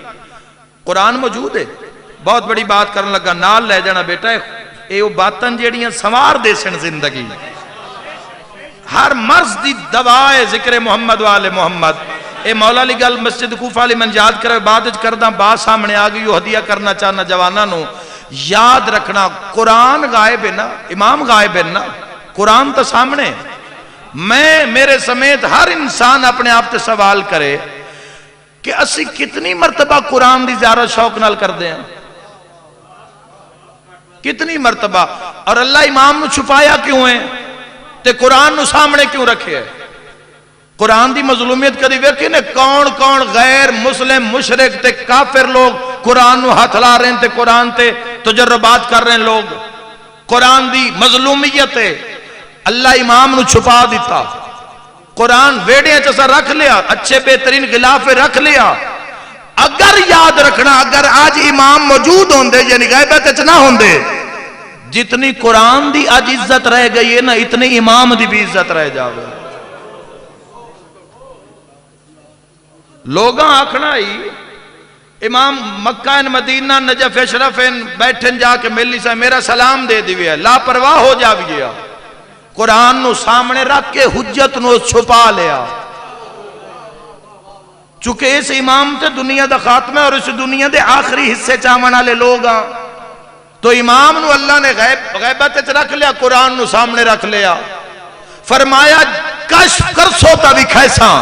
قرآن موجود ہے، بہت بڑی بات کرنے لگا، نال لے جانا بیٹا اے وہ باتاں جیڑیاں سوار دے سن زندگی. ہر مرض دی دوائے ذکر محمد والے محمد. اے مولا علی گل مسجد کوفہ علی من یاد کرے بعد کردہ بات سامنے آگئی، وہ ہدیہ کرنا چاہنا جوانہ نو. یاد رکھنا قرآن غائب ہے نا، امام غائب ہے نا، قرآن تو سامنے. میں میرے سمیت ہر انسان اپنے آپ تے سوال کرے کہ اسی کتنی مرتبہ قرآن دی زیارت شوق نال کر دیں، کتنی مرتبہ. اور اللہ امام نو چھپایا کیوں ہے تے قرآن نو سامنے کیوں رکھے ہے؟ قرآن دی مظلومیت کدی ویکھی نے کون کون غیر مسلم مشرک تے کافر لوگ قرآن نو ہاتھ لا رہے ہیں تے قرآن تے تجربات کر رہے ہیں لوگ. قرآن دی مظلومیت ہے، اللہ امام نو چھپا دیتا. قرآن ویڑیاں چسا رکھ لیا، اچھے بہترین غلافے رکھ لیا. اگر یاد رکھنا اگر آج امام موجود ہوندے یعنی غیبت اچ نہ ہوندے، جتنی قرآن دی آج عزت رہ گئی ہے نا اتنی امام دی بھی عزت رہ جاوے. لوگاں آکھنا ہی امام مکہ مدینہ نجف اشرف بیٹھن جا کے ملی سے میرا سلام دے دیویا لاپرواہ ہو جاویا. قرآن نو سامنے رکھ کے حجت نو چھپا لیا. چونکہ اس امام تے دنیا دا خاتمہ اور اس دنیا دے آخری حصے چاون والے لوگ ہاں، تو امام نو اللہ نے غیبت وچ رکھ لیا، قرآن نو سامنے رکھ لیا. فرمایا کشف کر سوتا بھی کھیساں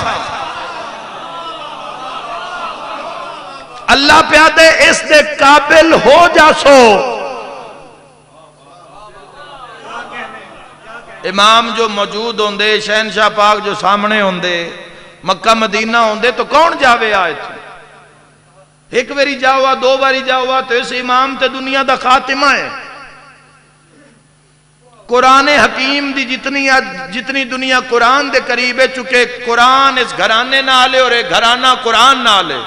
اللہ پیادے اس دے قابل ہو جا سو. امام جو موجود ہوندے، شہنشاہ پاک جو سامنے ہوندے، مکہ مدینہ ہوندے تو کون جاوے آئے تھے؟ ایک واری جاوا دو واری جاوا تو اس امام تے دنیا دا خاتمہ ہے. قرآن حکیم دی جتنی دنیا قرآن دے قریب ہے، چونکہ قرآن اس گھرانے نہ آلے اور ایک گھرانہ قرآن نہ آلے.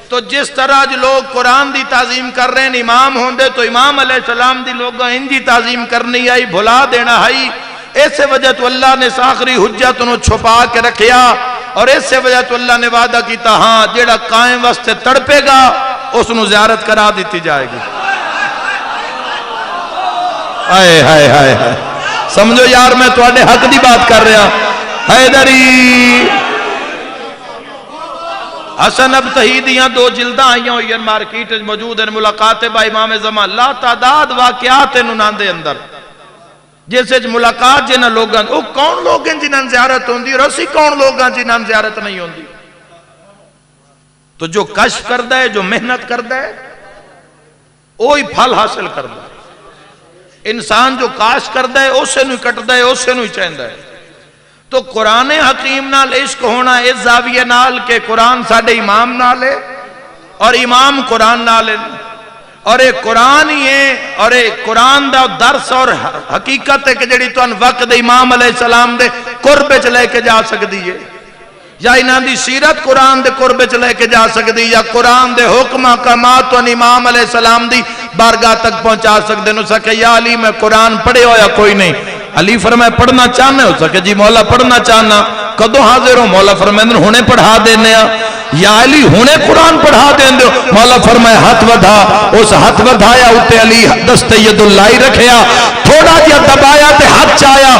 تو جس طرح جو لوگ قرآن دی تعظیم کر رہے ہیں امام ہوندے تو امام علیہ السلام دی لوگاں ان دی تعظیم کرنی آئی بھلا دینا آئی. ایسے وجہ تو اللہ نے ساخری حجت انہوں چھپا کے رکھیا اور ایسے وجہ تو اللہ نے وعدہ کیتا ہاں جیڑا قائم واسطے تڑپے گا اس نو زیارت کرا دیتی جائے گی. آئے ہائے ہائے ہائے سمجھو یار میں تواڈے حق دی بات کر رہا. حیدری حسن اب تحیدیاں 2 جلدہ آئیاں ہوئی ہیں مارکیٹ موجود ہیں، ملاقات با امام زمان لا تعداد واقعات انہوں دے اندر جیسے ملاقات جنہ لوگاں وہ کون لوگ ہیں جنہاں زیارت ہوندی اور اسی کون لوگ ہیں جنہاں زیارت نہیں ہوندی. تو جو کشف کردہ ہے جو محنت کردہ ہے وہی پھل حاصل کردہ ہے. انسان جو کاش کردہ ہے اسے نہیں کٹدہ ہے اسے نہیں چاہندہ ہے. تو قرآن حکیم نال عشق ہونا اس زاویہ نال کہ قرآن ساڑھے امام نالے اور امام قرآن نالے اور ایک قرآن ہی ہے اور ایک قرآن دا درس اور حقیقت ہے کہ جڑی تو ان وقت امام علیہ السلام دے قرب چلے کے جا سکتی ہے یا انہاں دی سیرت قرآن دے قرب چلے کے جا سکتی یا قرآن دے حکم احکامات تو امام علیہ السلام دی بارگاہ تک پہنچا سکتے. نو سکے یا علی میں قرآن پڑھے ہو یا کوئی نہیں. علی فرمائے پڑھنا چاہنا ہو سکے جی مولا پڑھنا چاہنا کدو حاضر ہو؟ مولا فرمائے ہونے پڑھا دینے یا علی ہونے قرآن پڑھا دیں دو. مولا فرمائے ہاتھ ودھا، اس ہاتھ ودھایا اتے علی دست ید اللہ رکھیا تھوڑا جیا دبایا تے ہاتھ چایا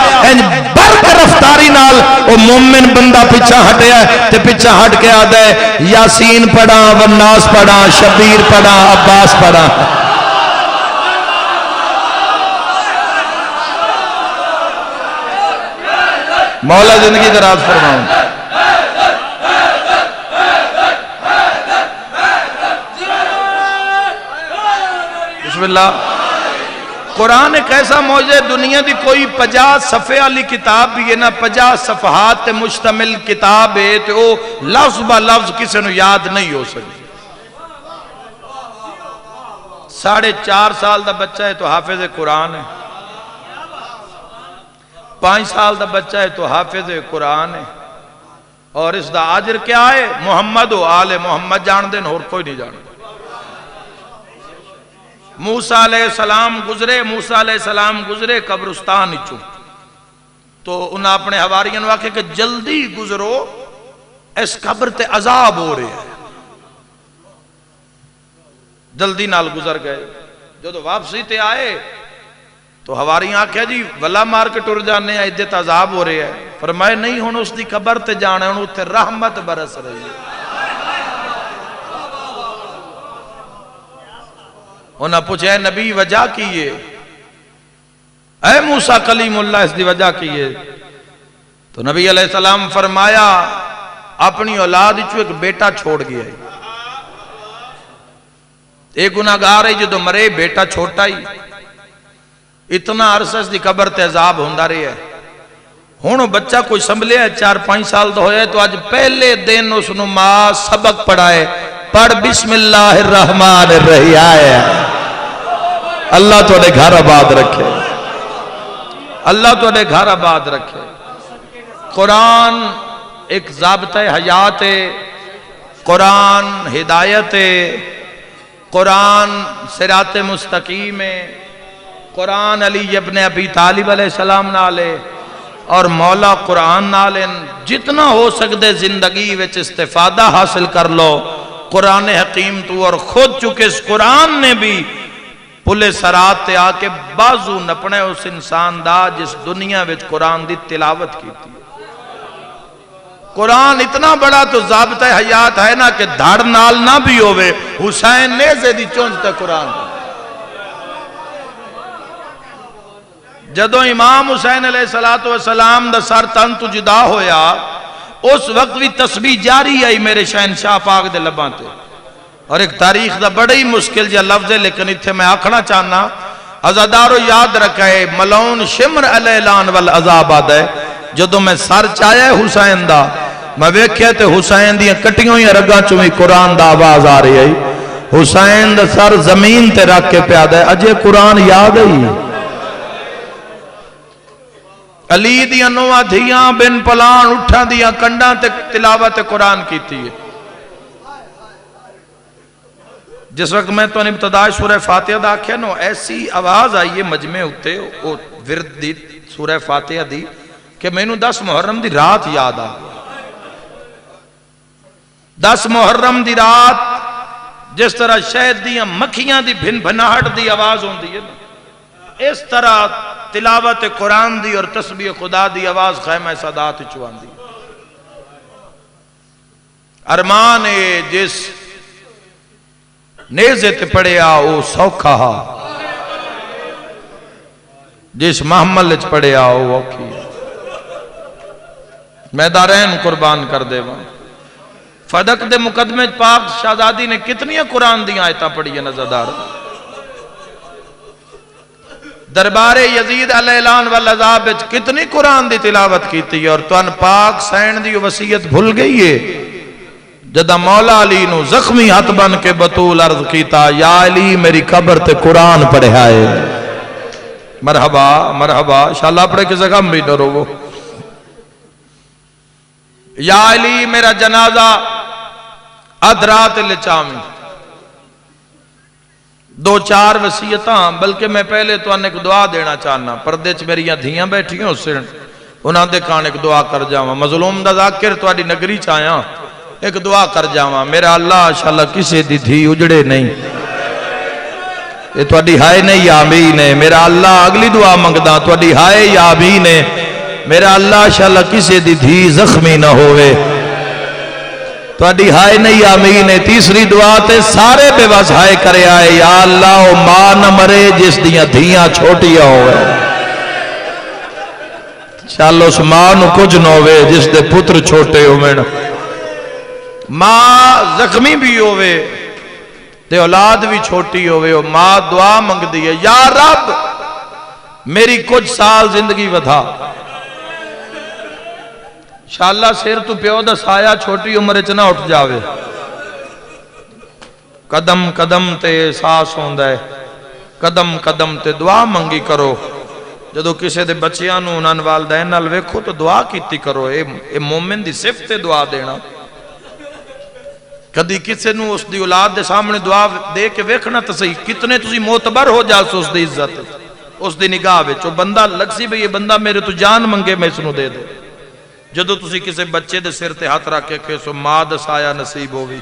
برق رفتاری نال او مومن بندہ پیچھا ہٹیا تے پیچھا ہٹ کے آدھا ہے یاسین پڑھا والناس پڑھا شبیر پڑھا عباس پڑھا. مولا زندگی دراز فرماؤں. بسم اللہ. قرآن ایک ایسا موجے دنیا دی کوئی 50 صفحے والی کتاب بھی ہے نا 50 صفحات تے مشتمل کتاب ہے تو وہ لفظ با لفظ کسی نو یاد نہیں ہو سکتی. 4.5 سال دا بچہ ہے تو حافظ قرآن ہے. 5 سال دا بچہ ہے تو حافظ قرآن ہے، اور اس دا اجر کیا ہے؟ محمد و آل محمد جان دین اور کوئی نہیں جان۔ موسیٰ علیہ السلام گزرے قبرستان چوں، تو انہاں اپنے حواریوں نے آکھے کہ جلدی گزرو، اس قبر تے عذاب ہو رہے ہیں۔ جلدی نال گزر گئے، جدو واپسی تے آئے تو حواریاں آکھیا جی ولا مار کے ٹر جانے ہیں، ادھے عذاب ہو رہے ہیں۔ فرمائے نہیں، ہن اس دی قبر تے جانا ہے، انہوں تے رحمت برس رہی ہے۔ انہاں پوچھے نبی وجہ کیے؟ اے موسیٰ کلیم اللہ اس دی وجہ کیے؟ تو نبی علیہ السلام فرمایا اپنی اولاد چو ایک بیٹا چھوڑ گیا ہے، ایک گناہگار ہے جدو مرے بیٹا چھوٹا ہی، اتنا عرصہ اس دی قبر تے عذاب ہوندہ رہے ہے۔ ہونو بچہ کوئی سنبھلے ہے 4-5 سال تو ہوئے، تو آج پہلے دن اس نے ماں سبق پڑھائے، پڑھ بسم اللہ الرحمن الرحیم۔ اللہ تو نے گھر آباد رکھے، اللہ تو نے گھر آباد رکھے۔ قرآن ایک ضابطہ حیات ہے، قرآن ہدایت ہے، قرآن صراط مستقیم ہے، قرآن علی ابن ابی طالب علیہ السلام نالے اور مولا قرآن نالے جتنا ہو سکتے زندگی وچ استفادہ حاصل کر لو قرآن حکیم تو، اور خود چکے اس قرآن نے بھی پلے سرات تے آکے بازو نپنے اس انسان دا جس دنیا وچ قرآن دی تلاوت کی تھی۔ قرآن اتنا بڑا تو ضابطہ حیات ہے نا کہ دھڑ نال نہ بھی ہوئے، حسین نیزے دی چونجتے قرآن دا۔ جدو امام حسین علیہ السلام دا سر تن تو جدا ہویا، اس وقت بھی تسبیح جاری آئی میرے شہنشاہ پاک دے لباں تے، اور ایک تاریخ دا بڑا ہی مشکل جا لفظ ہے، لیکن اتھے میں آکھنا چاہنا عزادارو یاد رکھے ملون شمر الیلان والعذاب آدھے۔ جدو میں سر چاہیا حسین دا، میں ویکھیا تے حسین دیاں کٹیوں یا رگاں چویں قرآن دا آواز آ رہی ہے، حسین دا سر زمین تے رکھ کے پیادہ ہے، اجے قرآن یاد ہے۔ علی دیاں نوہ دھیاں بن پلان اٹھا دیاں کنڈاں تے تلاوت قرآن کی تھی۔ جس وقت میں تو ابتدا سورہ فاتحہ دا کیا نو ایسی آواز آئی ہے مجمع ہوتے او ورد دی سورہ فاتحہ دی کہ میں نو 10 محرم دی رات یاد آ گیا۔ 10 محرم دی رات جس طرح شہد دیاں مکھیاں دی بھن بھناہٹ دی آواز ہوں دی ہے، اس طرح تلاوت قرآن دی اور تسبیح خدا دی آواز خیمہ سادات چوان دی۔ ارمان جس نیزے تے پڑے آؤ سوکھا ہا، جس محمل چ پڑے آؤ اوکھی، میدارین قربان کر دے وہاں۔ فدق دے مقدمے پاک شہزادی نے کتنی قرآن دیاں آیتاں پڑھی ہیں نظردار؟ دربار یزید علیہ الان والعذاب کتنی قرآن دی تلاوت کی تھی، اور تو ان پاک سین دی وصیت بھول گئی ہے جدہ مولا علی نو زخمی ہاتھ بن کے بطول عرض کیتا، یا علی میری قبر تے قرآن پڑھے آئے۔ مرحبا مرحبا، انشاءاللہ پڑھے کے زخم بھی نہ رو۔ یا علی میرا جنازہ ادرات لچامی، 2-4 وصیتاں، بلکہ میں پہلے تو انہیں ایک دعا دینا چاہنا، پردے چ میری دھیاں بیٹھی ہوں سے انہاں دے کان ایک دعا کر جاواں، مظلوم دا ذاکر تو آڈی نگری چاہیاں ایک دعا کر جاواں، میرا اللہ انشاءاللہ کسے دی دھی اجڑے نہیں، یہ تو آڈی ہائے نہیں یا آمین ہے، میرا اللہ اگلی دعا منگدہ تو آڈی ہائے یا آمین ہے، میرا اللہ انشاءاللہ کسے دی دھی زخمی نہ ہوئے، تو آڈی ہائے نہیں آمین ہے۔ تیسری دعا تے سارے بے بس ہائے کرے آئے، یا اللہ او ماں نہ مرے جس دیاں دھیاں چھوٹیاں ہوئے، انشاءاللہ اس ماں نو کچھ نہ ہوئے جس دے پتر چھوٹے ہوئے، ماں زخمی بھی ہوئے تے اولاد بھی چھوٹی ہوئے، ماں دعا منگ دیئے، یا رب میری کچھ سال زندگی ودھا، انشاءاللہ سیر تو پیو دا سایہ چھوٹی عمر چنہ اٹھ جاوے، قدم قدم تے احساس ہوندہ ہے، قدم قدم تے دعا منگی کرو، جدو کسے دے بچیاں نو انہاں والدین نال ویکھو تو دعا کیتی کرو. اے مومن دی صفت دعا دینا. کدی کسے نو اس دی اولاد دے سامنے دعا دے کے ویکھنا تو صحیح کتنے تسی معتبر ہو جاسو اس دی عزت اس دی نگاہ وچ. او بندہ لگ سی بھئی یہ بندہ میرے تو جان منگے میں اس نو دے دے. جدو تسی کسے بچے دے سر تے ہاتھ رکھ کے سو ماں دا سایہ نصیب ہووی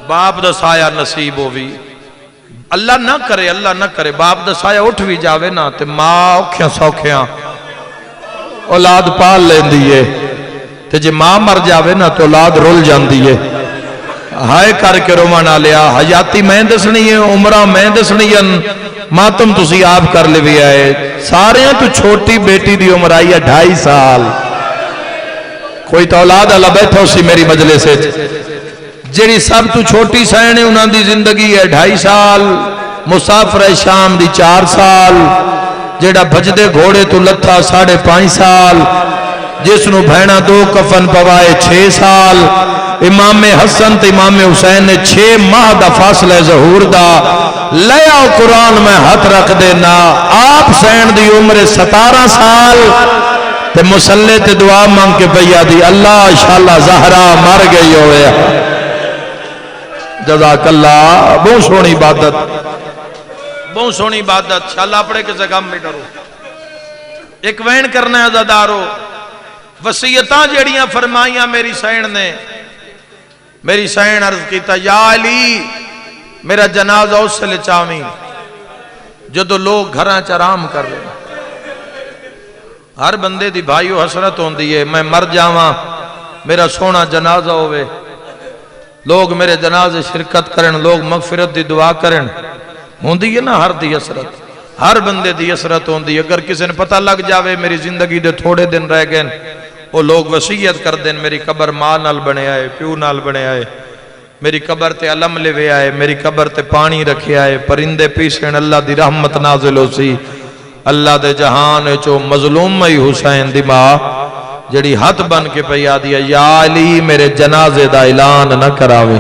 باپ دا سایہ نصیب ہووی. اللہ نہ کرے باپ دا سایہ اٹھ بھی جاوے نا تے ماں اوکھیاں سوکھیاں اولاد پال لیندی ہے تے جے ماں مر جاوے نا تو اولاد رول جاندی ہے. ہائے کر کے رومانا لیا حیاتی میں دسنی ہے عمرہ میں دسنی ہے ماتم تسی آپ کر لے بھی آئے. سارے ہیں تو چھوٹی بیٹی دی عمر آئی ہے 2.5 سال. کوئی تو اولاد اللہ بیٹھا اسی میری مجلس ہے جیڑی سب تو چھوٹی سائن ہے انہاں دی زندگی ہے 2.5 سال. مسافر شام دی 4 سال. جیڑا بھجدے گھوڑے تو لتھا 5.5 سال. جس نو بھینا 2 کفن پوائے 6 سال. امام حسن تے امام حسین نے 6 ماہ دا فاصلہ ظہور دا لیا قرآن میں ہاتھ رکھ دینا. آپ سین دی عمر 17 سال تے مسلح تے دعا مانگ کے پیا دی اللہ انشاءاللہ زہرا مر گئی ہوئے. جزاک اللہ. بہت سونی عبادت انشاءاللہ پڑھے کسے کام میں ڈرو. ایک وین کرنا ہے عزادارو وصیتاں جڑیاں فرمائیاں میری سین نے. میری سین عرض کیتا یا علی میرا جنازہ اس سے لے چاویں جدو لوگ گھراں چرام کر لیں. ہر بندے دی بھائیو حسرت ہوندی ہے میں مر جاواں میرا سونا جنازہ ہوئے لوگ میرے جنازے شرکت کرن لوگ مغفرت دی دعا کرن. ہوندی ہے نا ہر دی حسرت ہر بندے دی حسرت ہوندی. اگر کسی نے پتہ لگ جاوے میری زندگی دے تھوڑے دن رہ گئے وہ لوگ وصیت کر دیں میری قبر ماں نال بنے آئے پیو نال بنے آئے میری قبر تے علم لے آئے میری قبر تے پانی رکھے آئے پرندے پیشن اللہ دی رحمت نازل ہو سی. اللہ دے جہان چو مظلوم مئی حسین دی ماں جڑی ہاتھ بن کے پیا دیا یا علی میرے جنازے دا اعلان نہ کراوے.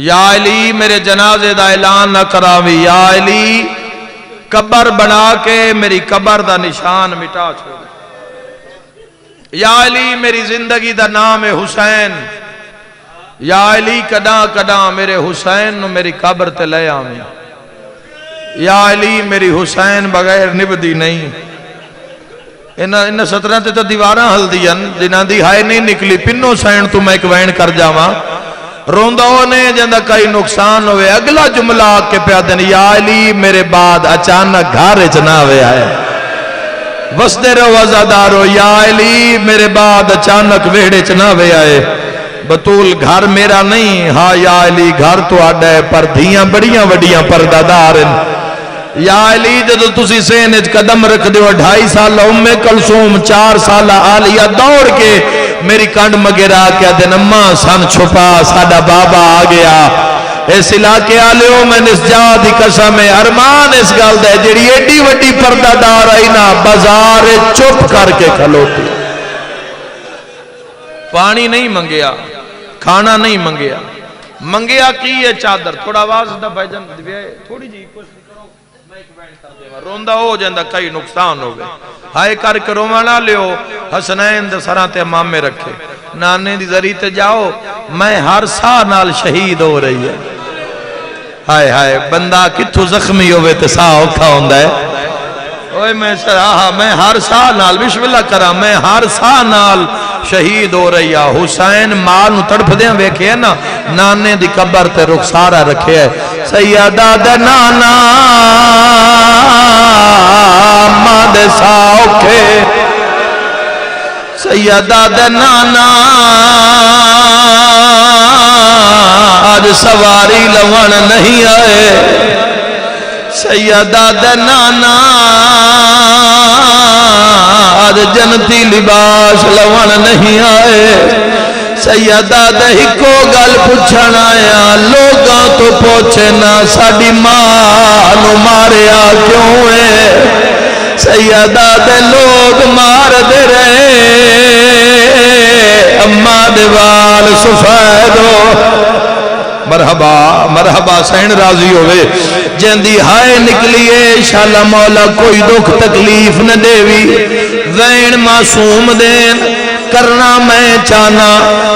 یا علی میرے جنازے دا اعلان نہ کراوے. یا علی قبر بنا کے میری قبر دا نشان مٹا چھوڑ. یا علی میری زندگی دا نام ہے حسین. یا علی کداں کداں میرے حسین نو میری قبر تے لے آویں. یا علی میری حسین بغیر نبدی نہیں. انہاں 17 تے تو دیواراں ہل دیاں جنہاں دی ہائے نہیں نکلی پنو سین تو میں ایک وین کر جاواں روندا نے جندا کئی نقصان ہوئے. اگلا جملہ آ کے پیا دین یا علی میرے بعد اچانک گھر وچ نہ آوے آئے وسدے رہو عزادارو. یا علی میرے بعد اچانک ویڑے چ نہ آوے آئے. بطول گھر میرا نہیں ہاں یا علی گھر تو آڈا ہے پر دھیاں بڑیاں وڈیاں پردہ دار ہیں. یا علی جدو تسی سینج قدم رکھ دیو 2.5 سال ام کلثوم 4 سال عالیہ دوڑ کے میری کنڈ مگرا کیا دن اماں سن چھپا ساڈا بابا آ گیا. اس علاقے آلیو میں نسجا دی قسم ارمان اس گل دے جڑی ایڈی وڈی پردہ دار آئی نا بازار چپ کر کے کھلوتی. پانی نہیں منگیا کھانا نہیں منگیا منگیا کی ہے چادر. تھوڑا آواز دا بھجن تھوڑی جی روندہ ہو جاندہ کئی نقصان ہو گئے. ہائے کر کے رومانا لیو حسنین دے سران تے امامے رکھے نانے دی ذریع تے جاؤ میں ہر سا نال شہید ہو رہی ہے. ہائے ہائے بندہ کتھو زخمی ہوئے تے سا اوکھا ہوندہ ہے. اوہ میں ہر سا نال بسم اللہ کرا میں ہر سا نال شہید ہو رہی ہے. حسین ماں نو تڑپ دیاں ویکھے ہے نا نانے دی قبر تے رخسارہ رکھے ہے. سیدہ دے نانا ماں دے ساوکھے سیدہ دے نانا آج سواری لون نہیں آئے. سیدہ دے نانا آج جنتی لباس لون نہیں آئے. سیدہ دے ہکو گل پوچھن آیا لوگاں تو پوچھے نہ ساڈی ماں نو ماریا کیوں ہے. سیدہ دے لوگ مار دے رہے اماں دے وال سفید ہو. مرحبا مرحبا سین راضی ہوئے جندی ہائے نکلیے شالا مولا کوئی دکھ تکلیف نہ دیوی وین معصوم دین کرنا میں چاہنا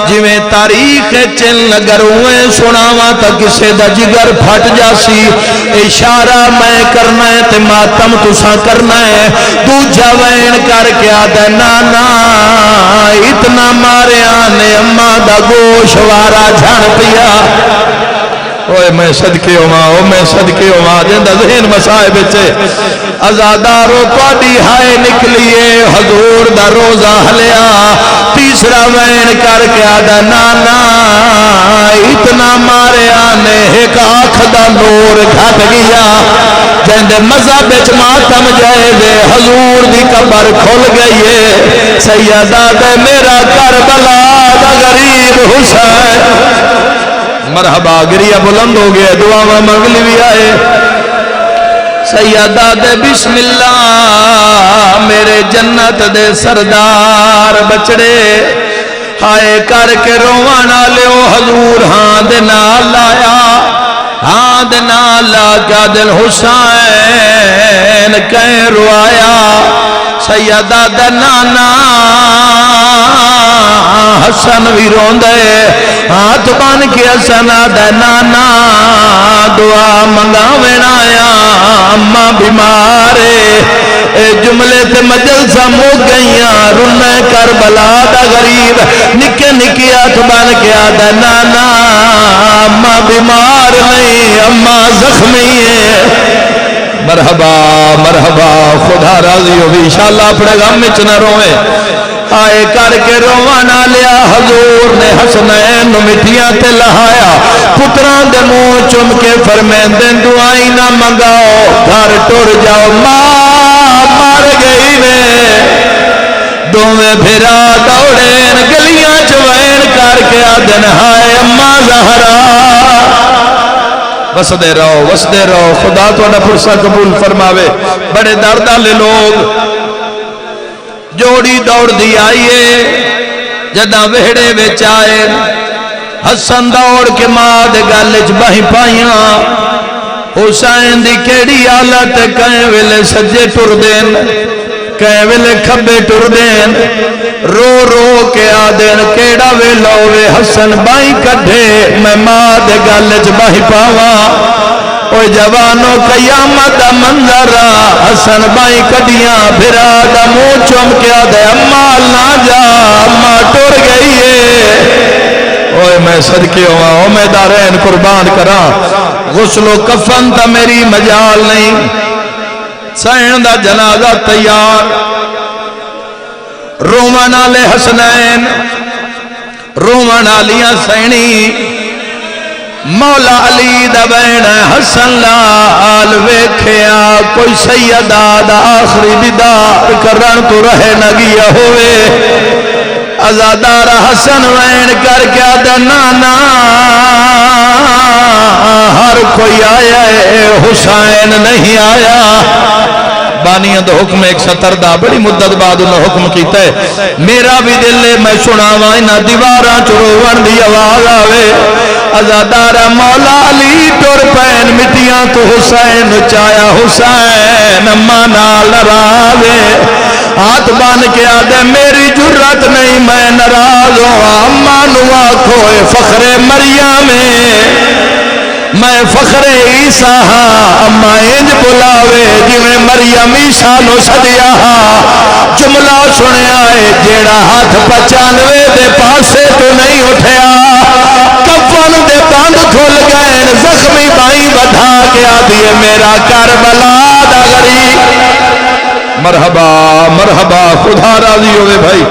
جویں تاریخ چل نگر ہوئے سناواں تا کسے دا جگر پھٹ جاسی اشارہ میں کرنا ہے تے ماتم تسا کرنا ہے دوجا وین کر کے آدھے نانا اتنا مارے آنے اماں دا گوش وارا جھن پیا اوے میں صدقے ہوا میں صدقے ہوا جندہ ذہن مسائے بچے ازادارو پاڑی ہائے نکلیے حضور دا روزہ ہلیا تیسرا وین کر کے آدھا نانا اتنا مارے آنے ایک آنکھ دا نور گھٹ گیا جندے مذہب بچ ماتم جائے دے حضور دی قبر کھل گئیے سیدہ دے میرا کربلا دا غریب حسین مرحبا گریہ بلند ہو گیا دعا میں منگلی بھی آئے سیدہ دے بسم اللہ میرے جنت دے سردار بچڑے ہائے کر کے روانا لیو حضور ہاں دے نال آیا ہاں دے نال آگا دل حسین کہیں روایا سیدہ دے نانا حسن بھی روندے ہاتھ بان کے حسن دے نانا دعا منگاوین آیا اماں بیمارے اے جملے تے مجلسہ مو گئیاں رنے کربلا دا غریب نکے نکی ہاتھ بان کے آدھے نانا اماں بیمار نہیں اماں زخمی ہے مرحبا مرحبا خدا راضی ہو بھی انشاءاللہ اپنے غم میں چنہ روئے آئے کر کے روانا لیا حضور نے حسنین مٹیاں تے لہایا پتران دے منہ چم کے فرمین دیں دعائی نہ منگاؤ گھر ٹر جاؤ ماں مر گئی نے دومیں پھرا دوڑین گلیاں چوین کر کے آدن ہائے اماں زہرا وسدے رہو خدا تو اڈا پرسہ قبول فرماوے بڑے دردالے لوگ جوڑی دوڑ دی آئیے جدہ وہڑے ویچ آئے حسن دوڑ کے ماں دے گالج بہی پائیاں حسین دی کیڑی آلت کہیں ویلے سجے ٹر دین کہیں ویلے کھبے ٹر دین رو رو کے آدین کیڑا ویلو وے حسن بائی کڑھے میں ماں دے گالج بہی پاواں اوہ جوانوں قیامت منظرہ حسن بائی کڑیاں بھرا دا منہ چوم کے آدھے اماں نہ جا اماں ٹر گئی ہے اوہ میں صدقے ہوا اوہ میں دارین قربان کرا غسل و کفن تا میری مجال نہیں سین دا جنازہ تیار رومن آلے حسنین رومن آلیاں سینی مولا علی دا بین حسن لال ویکھیا کوئی سیدہ دا آخری دیدار کرن تو رہے نگیا ہوئے ازادار حسن وین کر کے آدھا نانا ہر کوئی آیا ہے حسین نہیں آیا بانیاں دا حکم ایک ستر دا بڑی مدت بعد انہوں حکم کیتا ہے میرا بھی دل لے میں سناواں انہاں دیواراں چروان دی آواز آوے ازادارہ مولا علی ٹر پین مٹیاں تو حسین چایا حسین اماں نال ناراضے ہاتھ بان کے آدھے میری جرت نہیں میں ناراض ہوں اماں نو آکھوئے فخر مریم میں فخر عیسیٰ ہاں اماں انج بلاوے جویں مریم عیسیٰ نو سدیا ہاں جملہ سنے آئے جیڑا ہاتھ 95 دے پاسے تو نہیں اٹھیا کفن دے بند کھل گئے زخمی بائی بدھا کے آدھیے میرا کربلا دا غریب مرحبا مرحبا خدا راضی ہوئے بھائی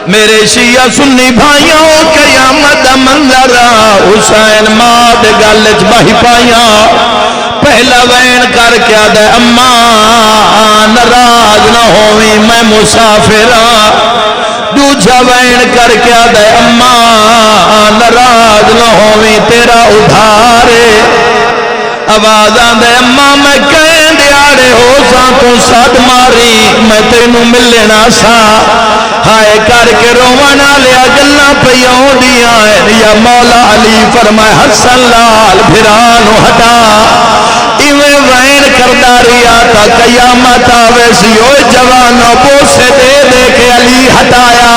میرے شیعہ سنی بھائیوں قیامت منظرہ حسین ماد گلچ بہی پائیاں پہلا وین کر کے آدھے اماں ناراض نہ ہوئی میں مسافرہ دوجا وین کر کے آدھے اماں ناراض نہ ہوئی تیرا ادھارے آواز آدھے اماں میں کہیں دیارے ہو سا تو ساتھ ماری میں تینوں ملنا سا ہائے کر کے رونا لیا گلا پیوں دیاں یا مولا علی فرمائے حسن لال بھرانو ہٹا ایویں وین کردہ ریا تا قیامت آوے سی اوے جوانوں بوسے دے دے کے علی ہٹایا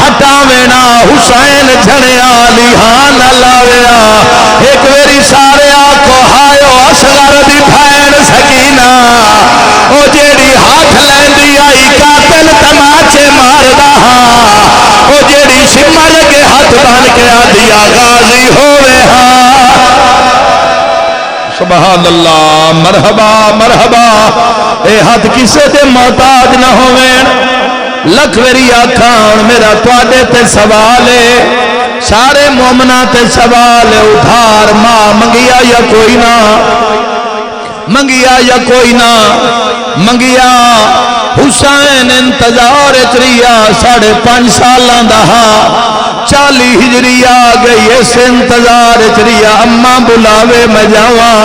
ہٹاوینا حسین جھڑیا علی ہاں نہ لاویا ایک ویری سارے آکو ہائیو اصغر دی بھین سکینہ او جیڑی ہاتھ لیندی آئی قاتل تماچے ماردہ او جیڑی سمر کے ہاتھ بن کے آدیا غازی ہوئے ہاں سبحان اللہ مرحبا مرحبا اے ہاتھ کسے تے محتاج نہ ہوئے لکھ ویری آکھان میرا توڑے تے سوال ہے سارے مومنہ تے سوال ہے ادھار ماں منگیا یا کوئی نہ منگیا یا کوئی نہ منگیا حسین انتظار چریا 5.5 سالاں دہا 40 ہجری آ گئی اس انتظار چریا اماں بلاوے میں جاواں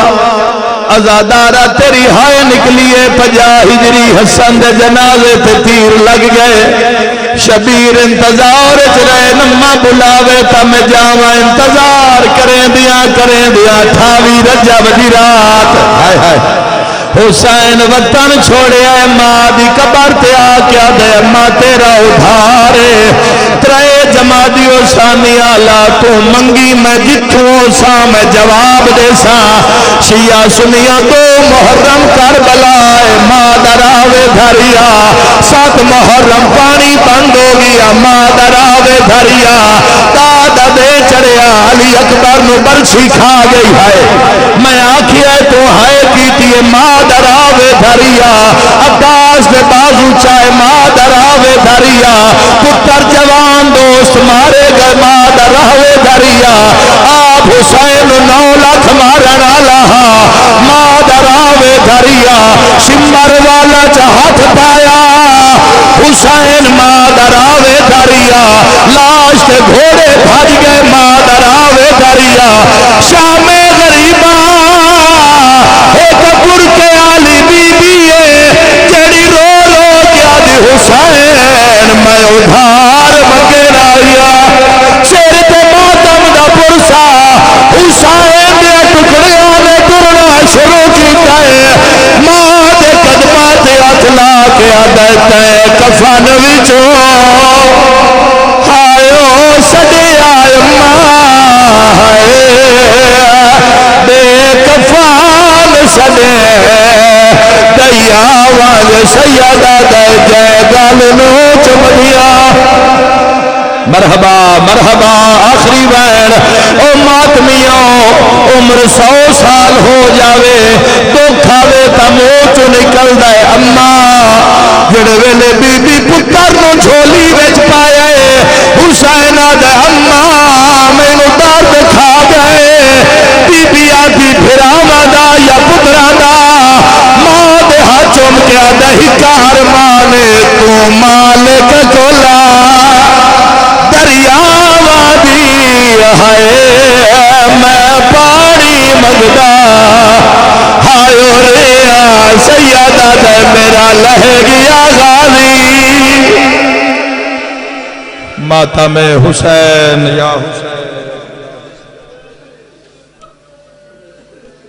ازادارہ تیری ہائے نکلیے 50 ہجری حسن دے جنازے تے تیر لگ گئے شبیر انتظار چرے نمہ بلاوے تا میں جاواں انتظار کریں دیا 28 رجب دی رات ہائے ہائے حسین وطن چھوڑے اے ماں دی قبر تے آ کیا دے ماں تیرا ادھارے ترے جمادیو سانی آلہ تو منگی میں جتھوں سا میں جواب دے سا شیعہ سنیاں تو محرم کربلا اے ماں دراوے دھریا 7 محرم پانی بند ہو گیا ماں دراوے دھریا دادا دے چڑیا علی اکبر نو برچھی کھا گئی ہے میں آکھیا تو ہائے کیتی ماں دراوے دھریا عباس دے بازو چائے ماں دراوے دھریا پتر جوان دوست مارے گئے ماں دراوے دھریا آپ حسین 9 لاکھ مارنا لہا ماں دراوے دھریا سمر والا چاہت پایا حسین ماں دراوے دھریا لاش تے گھوڑے بھج گئے ماں دراوے دھریا شام غریباں ایک پر کے آلی بی بی جڑی رو رو کیا دی حسین میں ادھار مگے رایا سیر تے ماتم دا پرسا حسین دے ٹکڑیاں نے ٹرنا شروع کیتا ہے ماں دے قدمہ تے اطلا کے عدت کفن وچوں ہائیو سڑے آئے ماں ہائے بے کفان سڑے دیا واج سیدہ دے جے گل نو چمڑیا مرحبا مرحبا آخری وین او ماتمیوں عمر 100 سال ہو جاوے تو کھاوے تا منہ چوں نکل دے اماں جڑے ویلے بی بی پتر نو جھولی وچ پایا حسین دے اماں مینوں درد کھا گئے بی بی آدھی پھراواں دا یا پتراں دا ماں دے ہاتھ چوم کے آدھا ہی کار مانے تو مالک کولا دریاواں دی ہائے میں پانی منگدا ہائیو ریا سیدہ دے میرا لہ گیا غازی ماتم حسین یا حسین